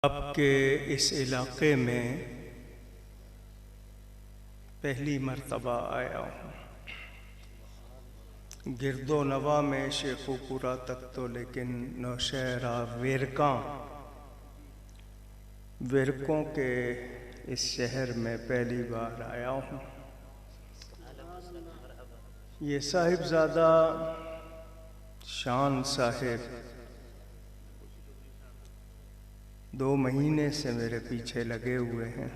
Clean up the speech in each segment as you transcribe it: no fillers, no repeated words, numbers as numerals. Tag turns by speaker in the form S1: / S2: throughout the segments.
S1: آپ کے اس علاقے میں پہلی مرتبہ آیا ہوں۔ گرد و نواح میں شیخو پورہ تک تو، لیکن نوشہرہ ورکوں کے اس شہر میں پہلی بار آیا ہوں۔ یہ صاحبزادہ شان صاحب 2 مہینے سے میرے پیچھے لگے ہوئے ہیں۔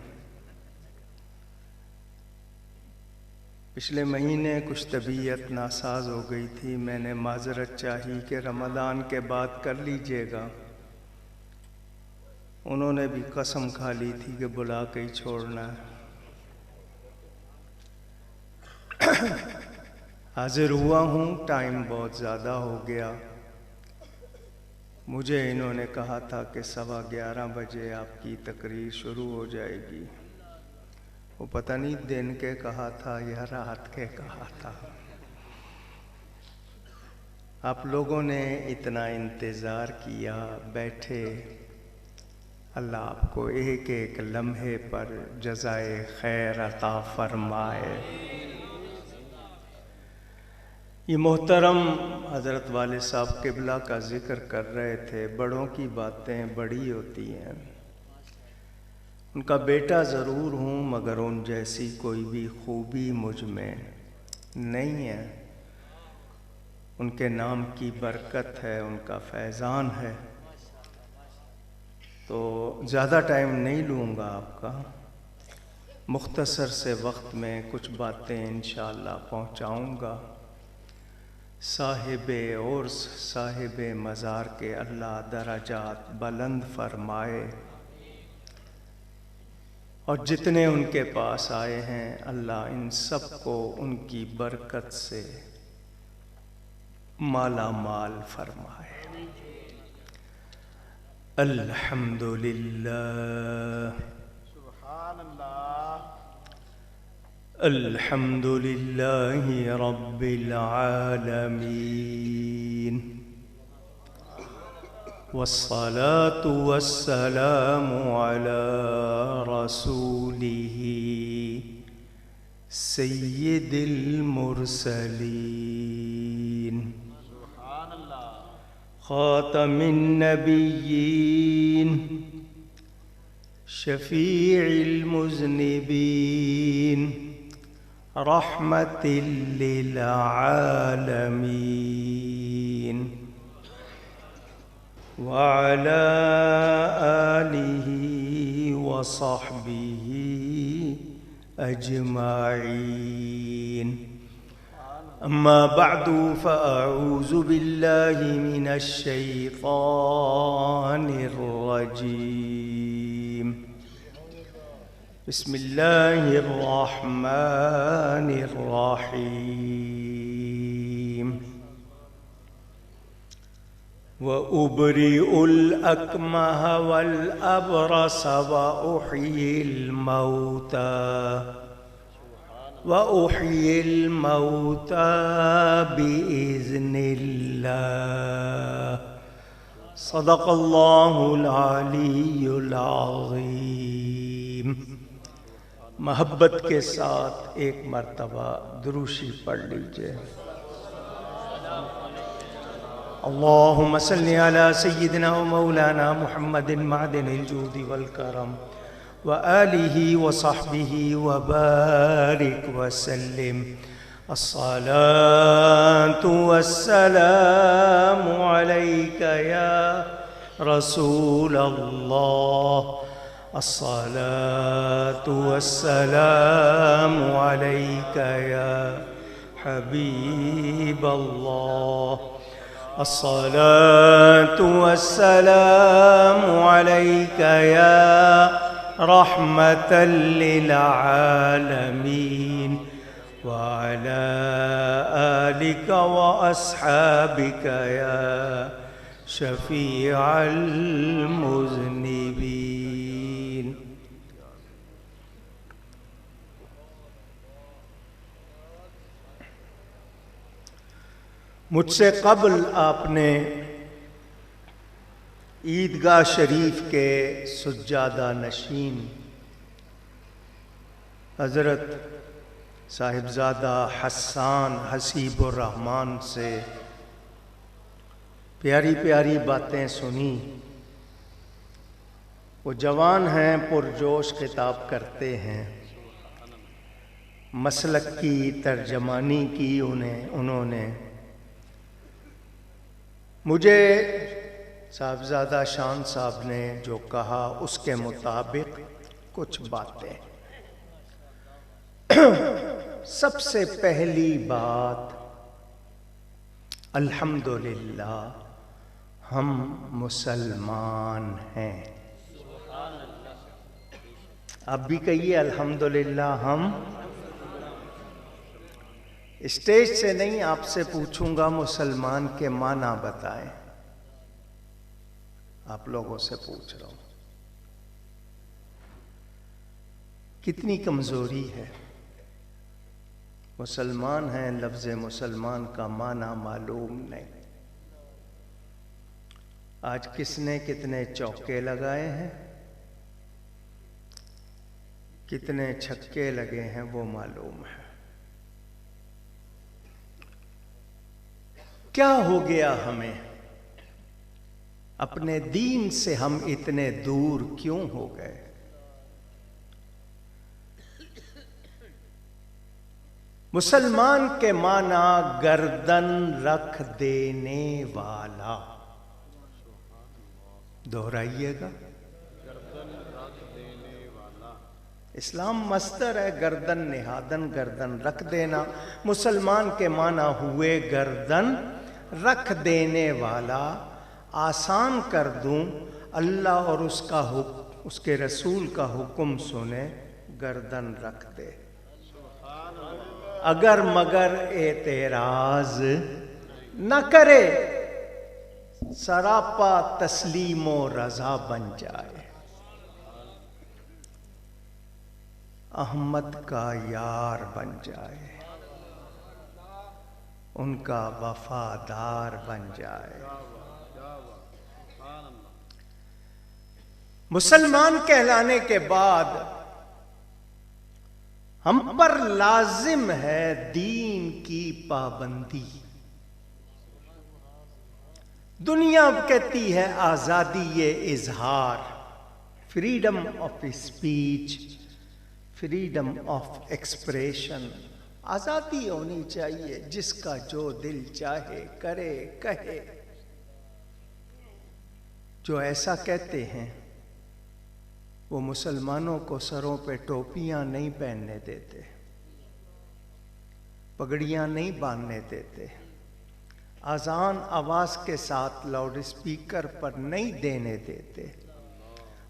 S1: پچھلے مہینے کچھ طبیعت ناساز ہو گئی تھی، میں نے معذرت چاہی کہ رمضان کے بعد کر لیجئے گا۔ انہوں نے بھی قسم کھا لی تھی کہ بلا کے ہی چھوڑنا ہے۔ حاضر ہوا ہوں، ٹائم بہت زیادہ ہو گیا۔ مجھے انہوں نے کہا تھا کہ 11:15 بجے آپ کی تقریر شروع ہو جائے گی۔ وہ پتہ نہیں دن کے کہا تھا یا رات کے کہا تھا۔ آپ لوگوں نے اتنا انتظار کیا، بیٹھے۔ اللہ آپ کو ایک ایک لمحے پر جزائے خیر عطا فرمائے۔ یہ محترم حضرت والد صاحب قبلہ کا ذکر کر رہے تھے، بڑوں کی باتیں بڑی ہوتی ہیں۔ ان کا بیٹا ضرور ہوں، مگر ان جیسی کوئی بھی خوبی مجھ میں نہیں ہے۔ ان کے نام کی برکت ہے، ان کا فیضان ہے۔ تو زیادہ ٹائم نہیں لوں گا آپ کا، مختصر سے وقت میں کچھ باتیں انشاءاللہ پہنچاؤں گا۔ صاحب عرس، صاحب مزار کے اللہ درجات بلند فرمائے، اور جتنے ان کے پاس آئے ہیں اللہ ان سب کو ان کی برکت سے مالا مال فرمائے۔ الحمدللہ،
S2: سبحان اللہ،
S1: الحمدللہ رب العالمین، والصلاة والسلام على رسوله سید المرسلین،
S2: سبحان اللہ،
S1: خاتم النبیین، شفیع المذنبین، رحمت للعالمین، وعلى آلہ وصحبہ اجمعین۔ اما بعد فاعوذ باللہ من الشیطان الرجیم، بسم اللہ الرحمن الرحیم۔ وَأُبْرِئُ الْأَكْمَهَ وَالْأَبْرَصَ وَأُحْيِي الْمَوْتَى بِإِذْنِ اللَّهِ، صدق اللہ العلی العظیم۔ محبت کے ساتھ ایک مرتبہ دروشی پڑھ لیجئے۔ اللہم صلی علی سیدنا و مولانا محمد معدن الجود والکرم وآلہ وصحبہ وبارک وسلم۔ الصلاة والسلام علیک یا رسول اللہ، الصلاة والسلام علیک یا حبیب اللہ، الصلاة والسلام علیک یا رحمة للعالمین، وعلى آلك وأصحابك يا شفيع المذنبين۔ مجھ سے قبل آپ نے عیدگاہ شریف کے سجادہ نشین حضرت صاحبزادہ حسان حسیب الرحمان سے پیاری پیاری باتیں سنی. وہ جوان ہیں، پرجوش خطاب کرتے ہیں، مسلک کی ترجمانی کی انہوں نے. مجھے صاحبزادہ شان صاحب نے جو کہا اس کے مطابق کچھ باتیں. سب سے پہلی بات، الحمدللہ ہم مسلمان ہیں. آپ بھی کہیے الحمدللہ ہم. اسٹیج سے نہیں، آپ سے پوچھوں گا مسلمان کے معنی بتائیں. آپ لوگوں سے پوچھ رہا ہوں. کتنی کمزوری ہے. مسلمان ہیں، لفظ مسلمان کا معنی معلوم نہیں. آج کس نے کتنے چوکے لگائے ہیں، کتنے چھکے لگے ہیں وہ معلوم ہے. کیا ہو گیا ہمیں؟ اپنے دین سے ہم اتنے دور کیوں ہو گئے؟ مسلمان کے معنی گردن رکھ دینے والا. دہرائیے گا. اسلام مصدر ہے، گردن نہادن، گردن رکھ دینا. مسلمان کے معنی ہوئے گردن رکھ دینے والا. آسان کر دوں، اللہ اور اس کے رسول کا حکم سنے، گردن رکھ دے. اگر مگر اعتراض نہ کرے، سراپا تسلیم و رضا بن جائے. احمد کا یار بن جائے، ان کا وفادار بن جائے. مسلمان کہلانے کے بعد ہم پر لازم ہے دین کی پابندی. دنیا کہتی ہے آزادی اظہار، freedom of speech, freedom of expression. آزادی ہونی چاہیے، جس کا جو دل چاہے کرے کہے. جو ایسا کہتے ہیں وہ مسلمانوں کو سروں پہ ٹوپیاں نہیں پہننے دیتے، پگڑیاں نہیں باندھنے دیتے، اذان آواز کے ساتھ لاؤڈ اسپیکر پر نہیں دینے دیتے،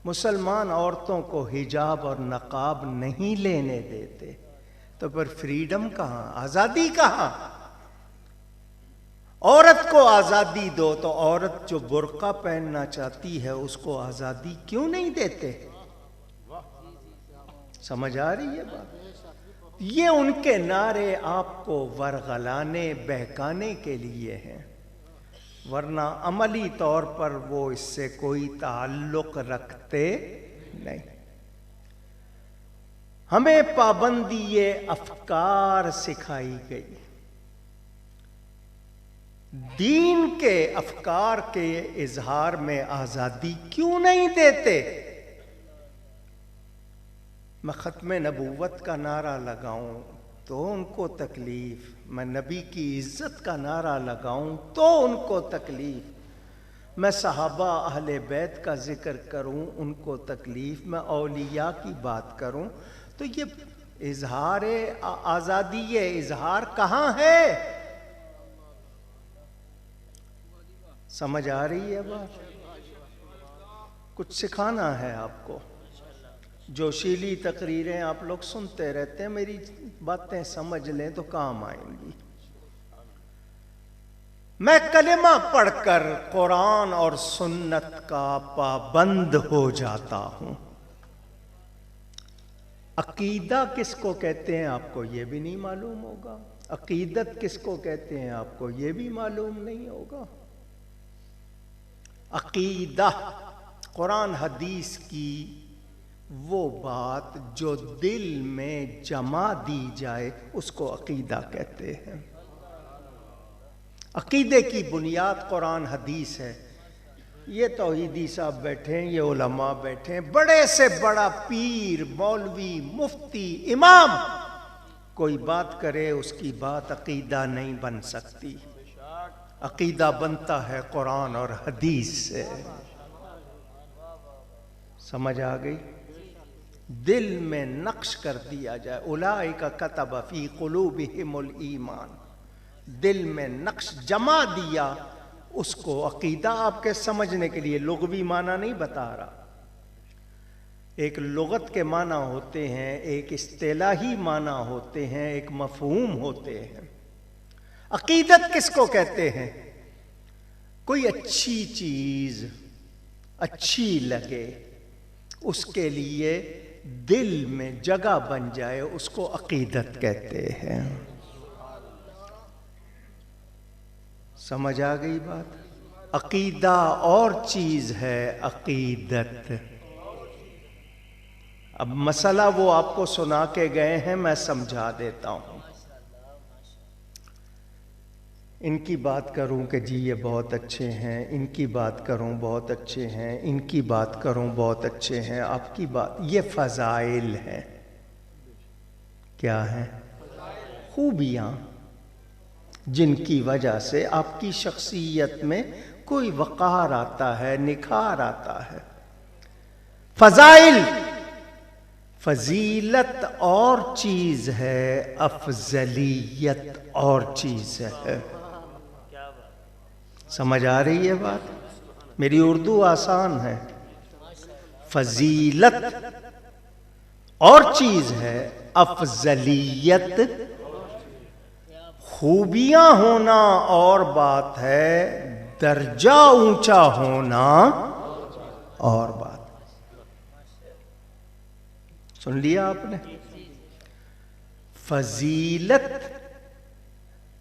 S1: مسلمان عورتوں کو حجاب اور نقاب نہیں لینے دیتے. تو پھر فریڈم کہاں، آزادی کہاں؟ عورت کو آزادی دو تو عورت جو برقع پہننا چاہتی ہے اس کو آزادی کیوں نہیں دیتے؟ سمجھ آ رہی ہے بات؟ یہ ان کے نعرے آپ کو ورغلانے بہکانے کے لیے ہیں، ورنہ عملی طور پر وہ اس سے کوئی تعلق رکھتے نہیں. ہمیں پابندی افکار سکھائی گئی. دین کے افکار کے اظہار میں آزادی کیوں نہیں دیتے؟ میں ختم نبوت کا نعرہ لگاؤں تو ان کو تکلیف، میں نبی کی عزت کا نعرہ لگاؤں تو ان کو تکلیف، میں صحابہ اہل بیت کا ذکر کروں ان کو تکلیف، میں اولیاء کی بات کروں تو یہ اظہار آزادی اظہار کہاں ہے؟ سمجھ آ رہی ہے بات؟ کچھ سکھانا ہے آپ کو. جوشیلی تقریریں آپ لوگ سنتے رہتے ہیں، میری باتیں سمجھ لیں تو کام آئیں گی. میں کلمہ پڑھ کر قرآن اور سنت کا پابند ہو جاتا ہوں. عقیدہ کس کو کہتے ہیں آپ کو یہ بھی نہیں معلوم ہوگا. عقیدت کس کو کہتے ہیں آپ کو یہ بھی معلوم نہیں ہوگا. عقیدہ قرآن حدیث کی وہ بات جو دل میں جما دی جائے اس کو عقیدہ کہتے ہیں۔ عقیدے کی بنیاد قرآن حدیث ہے۔ یہ توحیدی صاحب بیٹھے ہیں، یہ علماء بیٹھے ہیں، بڑے سے بڑا پیر، مولوی، مفتی، امام کوئی بات کرے اس کی بات عقیدہ نہیں بن سکتی۔ عقیدہ بنتا ہے قرآن اور حدیث سے۔ سمجھ آ گئی؟ دل میں نقش کر دیا جائے، اولئک کتب فی قلوبہم الایمان، دل میں نقش جما دیا، اس کو عقیدہ آپ کے سمجھنے کے لیے لغوی معنی نہیں بتا رہا۔ ایک لغت کے معنی ہوتے ہیں، ایک اصطلاحی معنی ہوتے ہیں، ایک مفہوم ہوتے ہیں۔ عقیدت کس کو کہتے ہیں؟ کوئی اچھی چیز اچھی لگے، اس کے لیے دل میں جگہ بن جائے، اس کو عقیدت کہتے ہیں۔ سمجھ آ گئی بات؟ عقیدہ اور چیز ہے، عقیدت۔ اب مسئلہ وہ آپ کو سنا کے گئے ہیں، میں سمجھا دیتا ہوں۔ ان کی بات کروں کہ جی یہ بہت اچھے ہیں، ان کی بات کروں بہت اچھے ہیں، ان کی بات کروں بہت اچھے ہیں، آپ کی بات، یہ فضائل ہیں۔ کیا ہیں؟ خوبیاں جن کی وجہ سے آپ کی شخصیت میں کوئی وقار آتا ہے، نکھار آتا ہے۔ فضائل، فضیلت اور چیز ہے، افضلیت اور چیز ہے۔ سمجھ آ رہی ہے بات؟ میری اردو آسان ہے۔ فضیلت اور چیز ہے، افضلیت خوبیاں ہونا اور بات ہے، درجہ اونچا ہونا اور بات۔ سن لیا آپ نے؟ فضیلت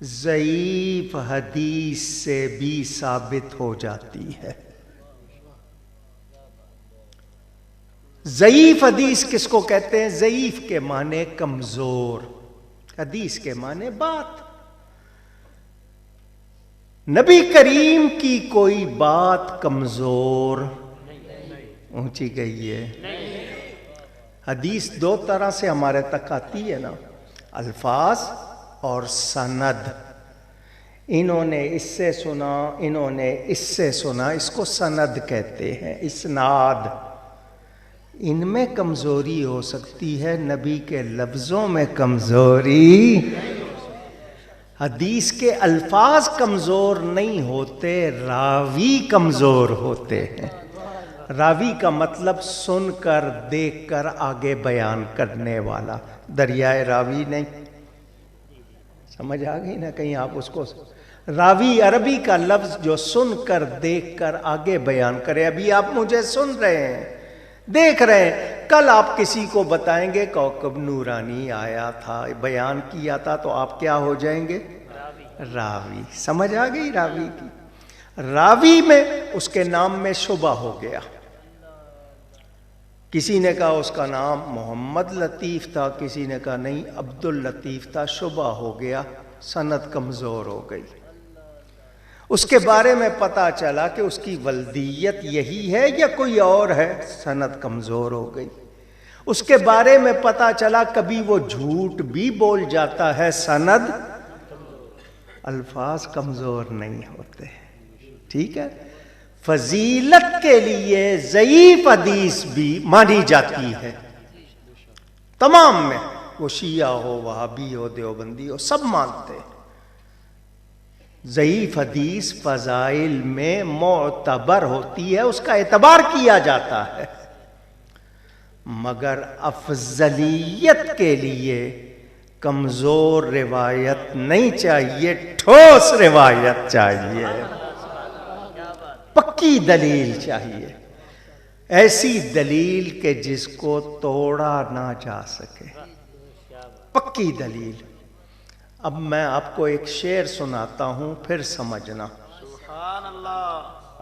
S1: ضعیف حدیث سے بھی ثابت ہو جاتی ہے۔ ضعیف حدیث کس کو کہتے ہیں؟ ضعیف کے معنی کمزور، حدیث کے معنی بات۔ نبی کریم کی کوئی بات کمزور اونچی گئی ہے؟ حدیث دو طرح سے ہمارے تک آتی ہے نا، الفاظ اور سند۔ انہوں نے اس سے سنا، انہوں نے اس سے سنا، اس کو سند کہتے ہیں، اسناد۔ ان میں کمزوری ہو سکتی ہے، نبی کے لفظوں میں کمزوری۔ حدیث کے الفاظ کمزور نہیں ہوتے، راوی کمزور ہوتے ہیں۔ راوی کا مطلب سن کر، دیکھ کر آگے بیان کرنے والا، دریائے راوی نہیں۔ سمجھ آ گئی نا؟ کہیں آپ اس کو، راوی عربی کا لفظ جو سن کر، دیکھ کر آگے بیان کرے۔ ابھی آپ مجھے سن رہے ہیں، دیکھ رہے ہیں، کل آپ کسی کو بتائیں گے کوكب نورانی آیا تھا، بیان کیا تھا، تو آپ کیا ہو جائیں گے؟ راوی۔ سمجھ آ گئی راوی کی؟ راوی میں اس کے نام میں شبہ ہو گیا۔ کسی نے کہا اس کا نام محمد لطیف تھا، کسی نے کہا نہیں عبد اللطیف تھا، شبہ ہو گیا، سند کمزور ہو گئی۔ اس کے بارے میں پتہ چلا کہ اس کی ولدیت یہی ہے یا کوئی اور ہے، سند کمزور ہو گئی۔ اس کے بارے میں پتہ چلا کبھی وہ جھوٹ بھی بول جاتا ہے، سند، الفاظ کمزور نہیں ہوتے۔ ٹھیک ہے؟ فضیلت کے لیے ضعیف حدیث بھی مانی جاتی ہے، تمام میں، وہ شیعہ ہو، وہابی ہو، دیوبندی ہو، سب مانتے ہیں۔ ضعیف حدیث فضائل میں معتبر ہوتی ہے، اس کا اعتبار کیا جاتا ہے، مگر افضلیت کے لیے کمزور روایت نہیں چاہیے، ٹھوس روایت چاہیے، پکی دلیل چاہیے، ایسی دلیل کہ جس کو توڑا نہ جا سکے، پکی دلیل۔ اب میں آپ کو ایک شعر سناتا ہوں، پھر سمجھنا۔
S2: سبحان اللہ۔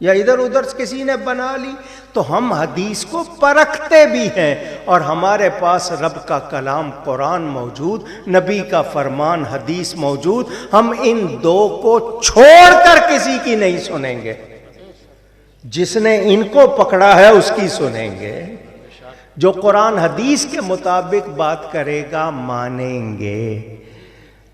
S1: یا ادھر ادھر کسی نے بنا لی، تو ہم حدیث کو پرکھتے بھی ہیں، اور ہمارے پاس رب کا کلام قرآن موجود، نبی کا فرمان حدیث موجود، ہم ان دو کو چھوڑ کر کسی کی نہیں سنیں گے۔ جس نے ان کو پکڑا ہے اس کی سنیں گے، جو قرآن حدیث کے مطابق بات کرے گا مانیں گے،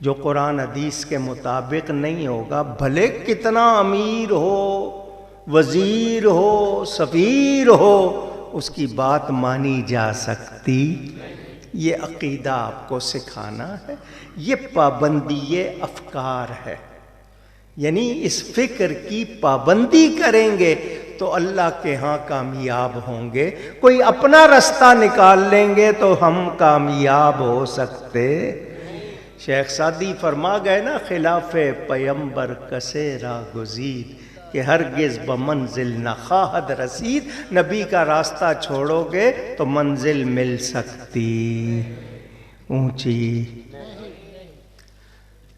S1: جو قرآن حدیث کے مطابق نہیں ہوگا، بھلے کتنا امیر ہو، وزیر ہو، سفیر ہو، اس کی بات مانی جا سکتی۔ یہ عقیدہ آپ کو سکھانا ہے، یہ پابندی افکار ہے، یعنی اس فکر کی پابندی کریں گے تو اللہ کے ہاں کامیاب ہوں گے۔ کوئی اپنا رستہ نکال لیں گے تو ہم کامیاب ہو سکتے۔ شیخ سعدی فرما گئے نا، خلاف پیمبر کسے راہ گزید کہ ہرگز بمنزل نہ خواہد رسید۔ نبی کا راستہ چھوڑو گے تو منزل مل سکتی اونچی۔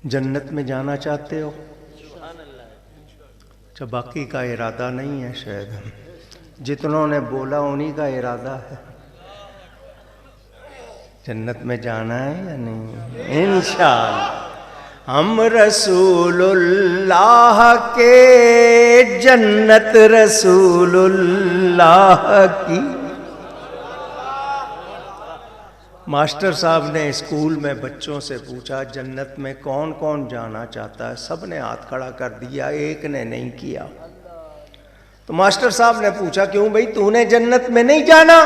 S1: جنت میں جانا چاہتے ہو؟ اچھا، باقی کا ارادہ نہیں ہے شاید، جتنوں نے بولا انہی کا ارادہ ہے۔ جنت میں جانا ہے یا نہیں؟ انشاءاللہ ہم رسول اللہ کے، جنت رسول اللہ کی۔ ماسٹر صاحب نے اسکول میں بچوں سے پوچھا جنت میں کون کون جانا چاہتا ہے؟ سب نے ہاتھ کھڑا کر دیا، ایک نے نہیں کیا۔ تو ماسٹر صاحب نے پوچھا کیوں بھائی تو نے جنت میں نہیں جانا؟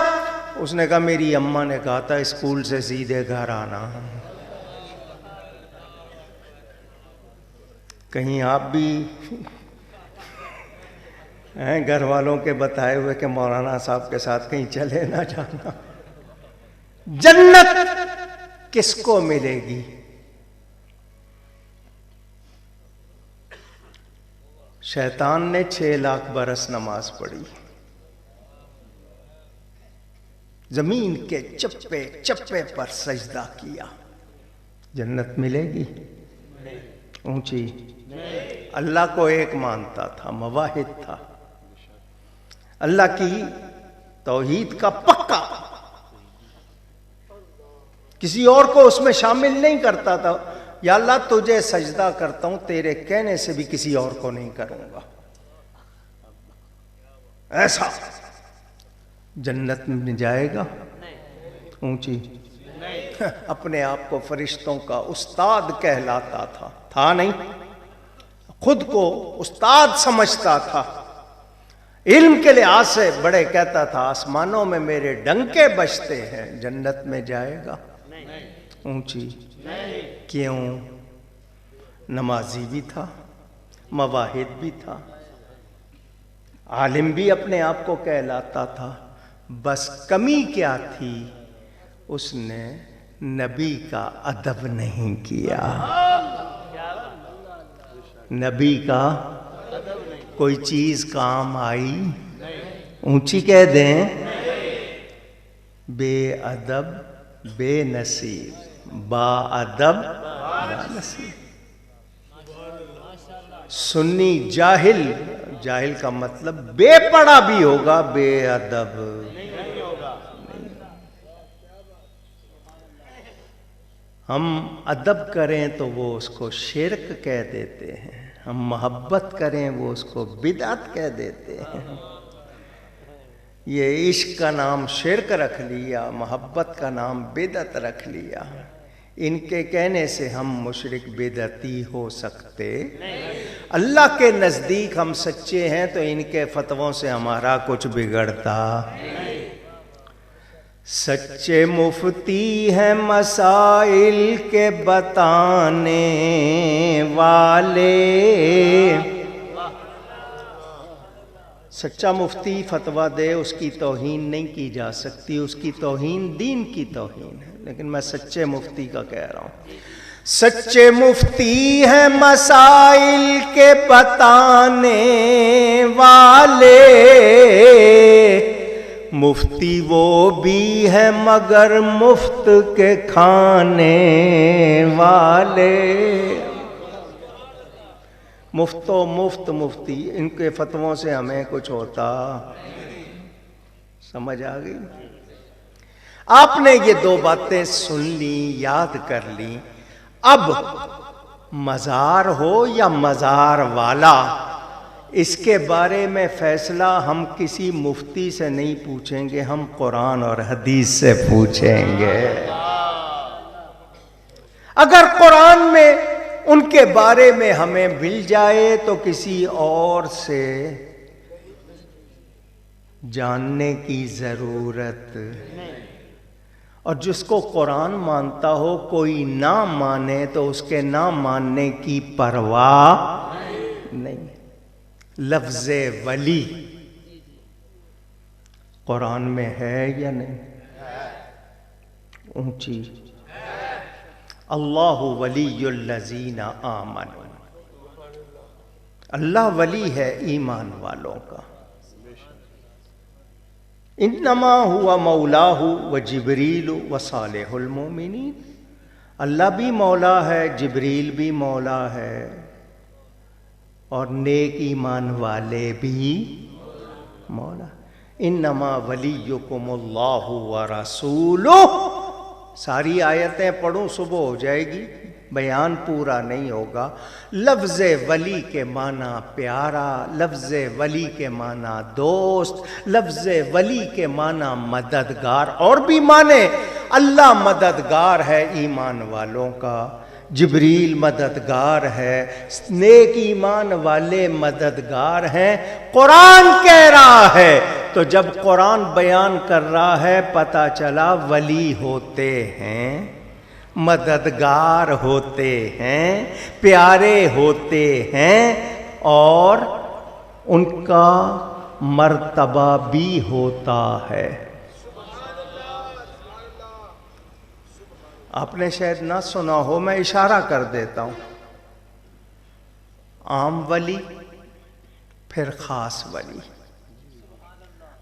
S1: اس نے کہا میری اماں نے کہا تھا اسکول سے سیدھے گھر آنا۔ کہیں آپ بھی گھر والوں کے بتائے ہوئے کہ مولانا صاحب کے ساتھ کہیں چلے نہ جانا۔ جنت کس کو ملے گی؟ شیطان نے 6 لاکھ برس نماز پڑھی، زمین کے چپے چپے پر سجدہ کیا، جنت ملے گی؟ اونچی۔ اللہ کو ایک مانتا تھا، مواحد تھا، اللہ کی توحید کا پکا، کسی اور کو اس میں شامل نہیں کرتا تھا۔ یا اللہ تجھے سجدہ کرتا ہوں، تیرے کہنے سے بھی کسی اور کو نہیں کروں گا، ایسا۔ جنت میں جائے گا؟ اونچی۔ اپنے آپ کو فرشتوں کا استاد کہلاتا تھا نہیں، خود کو استاد سمجھتا تھا، علم کے لحاظ سے بڑے کہتا تھا آسمانوں میں میرے ڈنکے بجتے ہیں۔ جنت میں جائے گا؟ اونچی۔ کیوں؟ نمازی بھی تھا، مواحد بھی تھا، عالم بھی اپنے آپ کو کہلاتا تھا، بس کمی کیا تھی؟ اس نے نبی کا ادب نہیں کیا۔ نبی کا کوئی چیز کام آئی؟ اونچی کہہ دیں، بے ادب بے نصیب، با ادب با نصیب۔ سنی جاہل، جاہل کا مطلب بے پڑھا بھی ہوگا، بے ادب نہیں ہوگا۔ ہم ادب کریں تو وہ اس کو شرک کہہ دیتے ہیں، ہم محبت کریں وہ اس کو بدعت کہہ دیتے ہیں۔ یہ عشق کا نام شرک رکھ لیا، محبت کا نام بدعت رکھ لیا۔ ان کے کہنے سے ہم مشرک بدعتی ہو سکتے؟ اللہ کے نزدیک ہم سچے ہیں تو ان کے فتووں سے ہمارا کچھ بگڑتا؟ سچے مفتی ہیں مسائل کے بتانے والے۔ سچا مفتی فتویٰ دے، اس کی توہین نہیں کی جا سکتی، اس کی توہین دین کی توہین ہے، لیکن میں سچے مفتی کا کہہ رہا ہوں۔ سچے مفتی ہیں مسائل کے بتانے والے، مفتی وہ بھی ہے مگر مفت کے کھانے والے۔ مفت و مفت مفتی، ان کے فتووں سے ہمیں کچھ ہوتا؟ سمجھ آ گئی؟ آپ نے یہ دو باتیں سن لی، یاد کر لی. اب مزار ہو یا مزار والا، اس کے بارے میں فیصلہ ہم کسی مفتی سے نہیں پوچھیں گے، ہم قرآن اور حدیث سے پوچھیں گے. اگر قرآن میں ان کے بارے میں ہمیں مل جائے تو کسی اور سے جاننے کی ضرورت نہیں. اور جس کو قرآن مانتا ہو کوئی نہ مانے تو اس کے نہ ماننے کی پرواہ نہیں. لفظ ولی قرآن میں ہے یا نہیں؟ اونچی. اللہ ولی الذین آمنوا، اللہ ولی ہے ایمان والوں کا. انما ہوا مولاہ وجبریل وصالح المؤمنین، اللہ بھی مولا ہے، جبریل بھی مولا ہے، اور نیک ایمان والے بھی مولا. انما ولیکم اللہ ورسولہ. ساری آیتیں پڑھوں صبح ہو جائے گی، بیان پورا نہیں ہوگا. لفظ ولی کے معنی پیارا، لفظ ولی کے معنی دوست، لفظ ولی کے معنی مددگار. اور بھی معنی، اللہ مددگار ہے ایمان والوں کا، جبریل مددگار ہے، نیک ایمان والے مددگار ہیں. قرآن کہہ رہا ہے تو جب قرآن بیان کر رہا ہے پتہ چلا ولی ہوتے ہیں، مددگار ہوتے ہیں، پیارے ہوتے ہیں، اور ان کا مرتبہ بھی ہوتا ہے. آپ نے شاید نہ سنا ہو، میں اشارہ کر دیتا ہوں. عام ولی، پھر خاص ولی.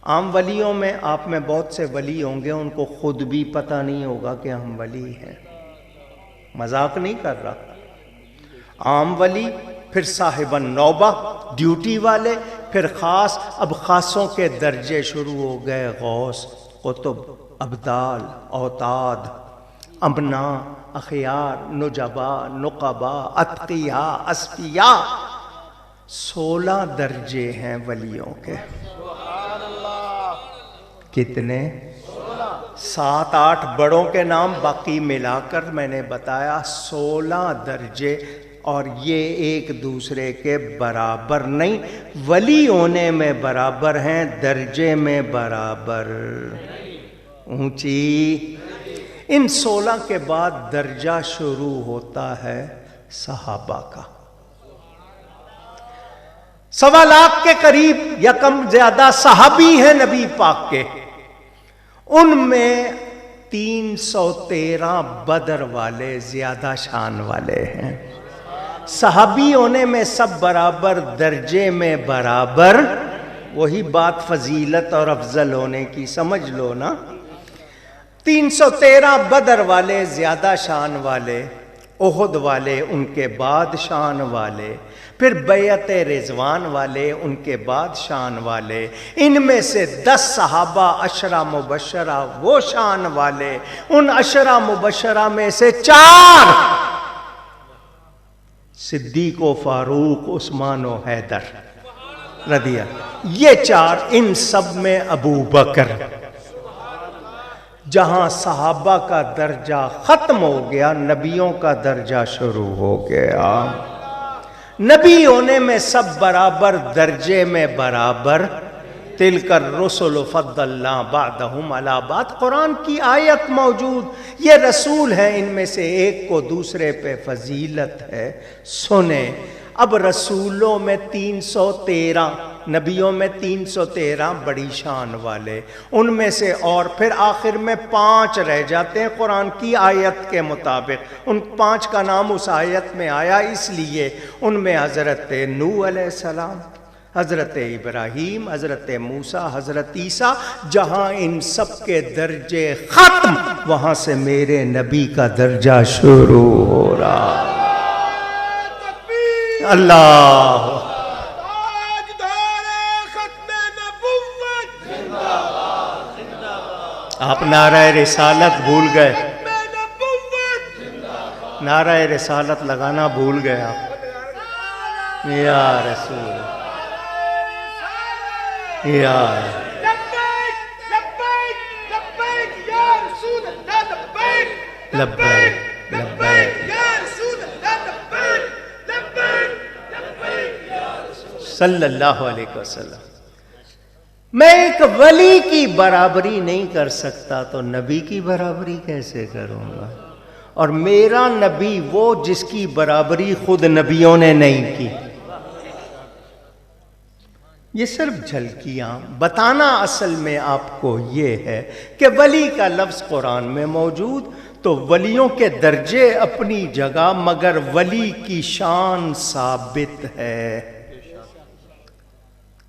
S1: عام ولیوں میں آپ میں بہت سے ولی ہوں گے، ان کو خود بھی پتہ نہیں ہوگا کہ ہم ولی ہیں. مذاق نہیں کر رہا. عام ولی، پھر صاحب النوبہ ڈیوٹی والے، پھر خاص. اب خاصوں کے درجے شروع ہو گئے، غوث، قطب، ابدال، اوتاد، امنا، اخیار، نجبا، نقبا، اتقیاء، اصفیاء. 16 درجے ہیں ولیوں کے. کتنے؟ 7-8 بڑوں کے نام، باقی ملا کر میں نے بتایا 16 درجے. اور یہ ایک دوسرے کے برابر نہیں، ولی ہونے میں برابر ہیں، درجے میں برابر. اونچی. ان 16 کے بعد درجہ شروع ہوتا ہے صحابہ کا. 1.25 لاکھ کے قریب یا کم زیادہ صحابی ہیں نبی پاک کے. ان میں 313 بدر والے زیادہ شان والے ہیں. صحابی ہونے میں سب برابر، درجے میں برابر. وہی بات فضیلت اور افضل ہونے کی، سمجھ لو نا. 313 بدر والے زیادہ شان والے، احد والے ان کے بعد شان والے، پھر بیعت رضوان والے ان کے بعد شان والے. ان میں سے 10 صحابہ عشرہ مبشرہ وہ شان والے. ان عشرہ مبشرہ میں سے 4 صدیق و فاروق، عثمان و حیدر رضی اللہ. یہ 4، ان سب میں ابو بکر. جہاں صحابہ کا درجہ ختم ہو گیا، نبیوں کا درجہ شروع ہو گیا. نبی ہونے میں سب برابر، درجے میں برابر. تلک الرسل فضلنا بعضهم علی بعض. قرآن کی آیت موجود. یہ رسول ہیں، ان میں سے ایک کو دوسرے پہ فضیلت ہے. سنیں، اب رسولوں میں 313، نبیوں میں 313 بڑی شان والے. ان میں سے اور پھر آخر میں 5 رہ جاتے ہیں قرآن کی آیت کے مطابق. ان 5 کا نام اس آیت میں آیا اس لیے. ان میں حضرت نوح علیہ السلام، حضرت ابراہیم، حضرت موسیٰ، حضرت عیسیٰ. جہاں ان سب کے درجے ختم، وہاں سے میرے نبی کا درجہ شروع ہو رہا. اللہ آپ نعرہ رسالت بھول گئے، نعرہ رسالت لگانا بھول گئے آپ. یا رسول یا لبیک لبیک صلی اللہ علیہ وسلم. میں ایک ولی کی برابری نہیں کر سکتا تو نبی کی برابری کیسے کروں گا؟ اور میرا نبی وہ جس کی برابری خود نبیوں نے نہیں کی. یہ صرف جھلکیاں بتانا اصل میں آپ کو یہ ہے کہ ولی کا لفظ قرآن میں موجود تو ولیوں کے درجے اپنی جگہ، مگر ولی کی شان ثابت ہے.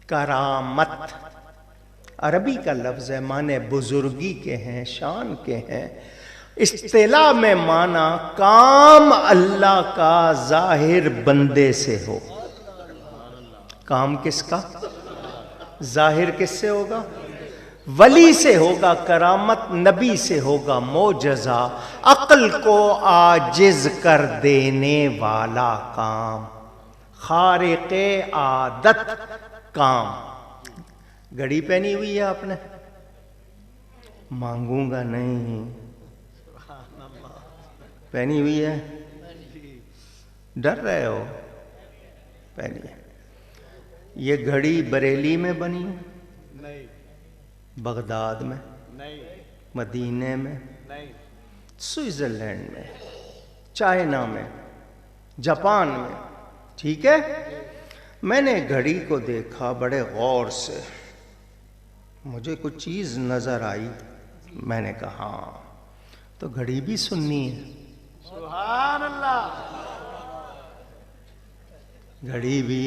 S1: کرامت عربی کا لفظ ہے، معنی بزرگی کے ہیں، شان کے ہیں. اصطلاح میں معنی کام اللہ کا ظاہر بندے سے ہو. کام کس کا؟ ظاہر کس سے ہوگا؟ ولی سے ہوگا. کرامت نبی سے ہوگا. معجزہ عقل کو عاجز کر دینے والا کام، خارق عادت کام. گھڑی پہنی ہوئی ہے آپ نے؟ مانگوں گا نہیں. پہنی ہوئی ہے؟ ڈر رہے ہو؟ پہنی ہے. یہ گھڑی بریلی میں بنی ہے؟
S2: نہیں.
S1: بغداد میں؟
S2: نہیں.
S1: مدینے میں؟
S2: نہیں.
S1: سوئٹزرلینڈ میں؟ چائنا میں؟ جاپان میں؟ ٹھیک ہے. میں نے گھڑی کو دیکھا بڑے غور سے، مجھے کچھ چیز نظر آئی. میں نے کہا ہاں تو گھڑی بھی سننی ہے.
S2: سبحان اللہ.
S1: گھڑی بھی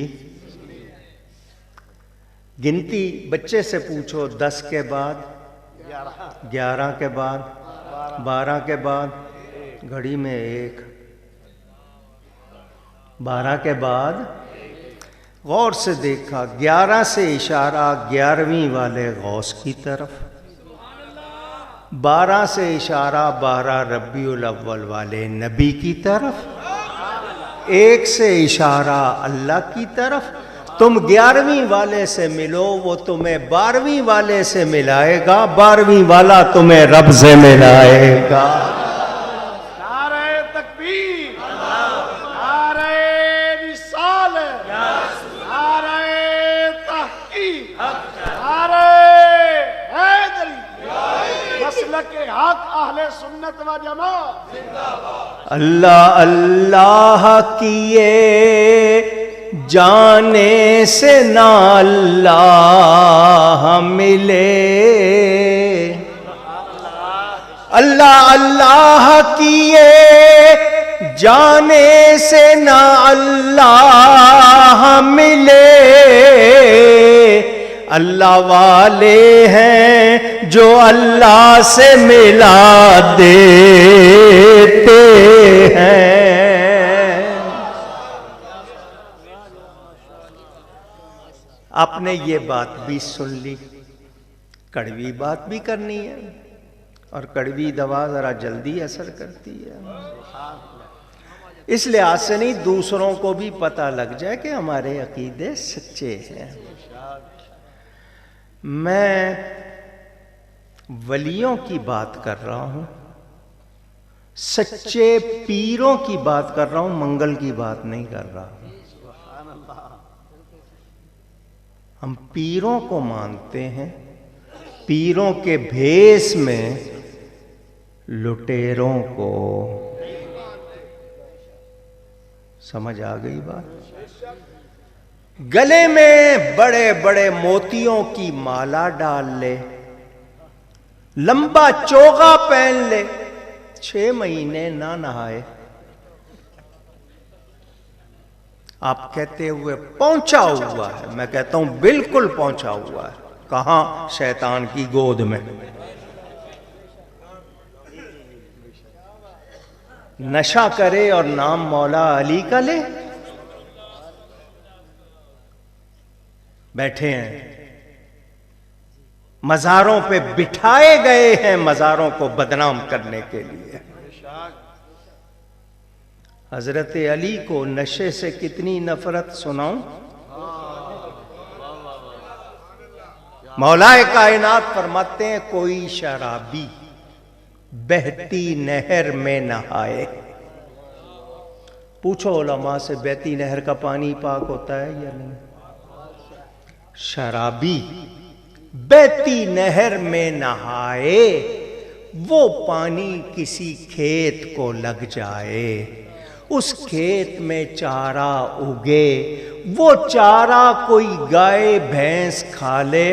S1: گنتی بچے سے پوچھو 10 کے بعد، 11 کے بعد، 12 کے بعد، گھڑی میں 1، 12 کے بعد. غور سے دیکھا 11 سے اشارہ 11ویں والے غوث کی طرف، 12 سے اشارہ 12 ربیع الاول والے نبی کی طرف، 1 سے اشارہ اللہ کی طرف. تم 11ویں والے سے ملو، وہ تمہیں 12ویں والے سے ملائے گا، 12ویں والا تمہیں رب سے ملائے گا.
S2: نعرہ تکبیر، نعرہ رسالت، نعرہ تحقیق، نعرہ حیدری، مسلک حق اہل سنت و جماعت.
S1: اللہ اللہ کیے جانے سے نہ اللہ ملے، اللہ اللہ کیے جانے سے نہ اللہ ملے. اللہ والے ہیں جو اللہ سے ملا دیتے ہیں. آپ نے یہ بات بھی سن لی، کڑوی بات بھی کرنی ہے، اور کڑوی دوا ذرا جلدی اثر کرتی ہے. اس لحاظ سے نہیں، دوسروں کو بھی پتہ لگ جائے کہ ہمارے عقیدے سچے ہیں. میں ولیوں کی بات کر رہا ہوں، سچے پیروں کی بات کر رہا ہوں، منگل کی بات نہیں کر رہا ہوں. ہم پیروں کو مانتے ہیں، پیروں کے بھیس میں لٹیروں کو. سمجھ آ گئی بات؟ گلے میں بڑے بڑے موتیوں کی مالا ڈال لے، لمبا چوغا پہن لے، 6 مہینے نہ نہائے. آپ کہتے ہوئے پہنچا ہوا ہے، میں کہتا ہوں بالکل پہنچا ہوا ہے. کہاں؟ شیطان کی گود میں. نشہ کرے اور نام مولا علی کا لے. بیٹھے ہیں، مزاروں پہ بٹھائے گئے ہیں مزاروں کو بدنام کرنے کے لیے۔ حضرت علی کو نشے سے کتنی نفرت سناؤں؟ مولا کائنات فرماتے ہیں کوئی شرابی بہتی نہر میں نہائے۔ پوچھو علماء سے بہتی نہر کا پانی پاک ہوتا ہے یا نہیں؟ شرابی بہتی نہر میں نہائے، وہ پانی کسی کھیت کو لگ جائے، اس کھیت میں چارہ اگے، وہ چارہ کوئی گائے بھینس کھا لے،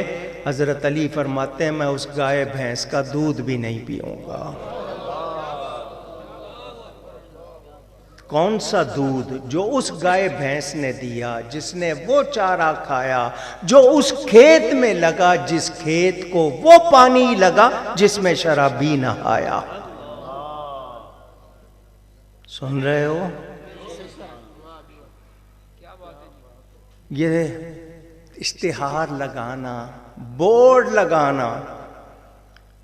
S1: حضرت علی فرماتے ہیں میں اس گائے بھینس کا دودھ بھی نہیں پیوں گا۔ کون سا دودھ؟ جو اس گائے بھینس نے دیا، جس نے وہ چارہ کھایا، جو اس کھیت میں لگا، جس کھیت کو وہ پانی لگا جس میں شرابی نہایا۔ سن رہے ہو؟ یہ اشتہار لگانا، بورڈ لگانا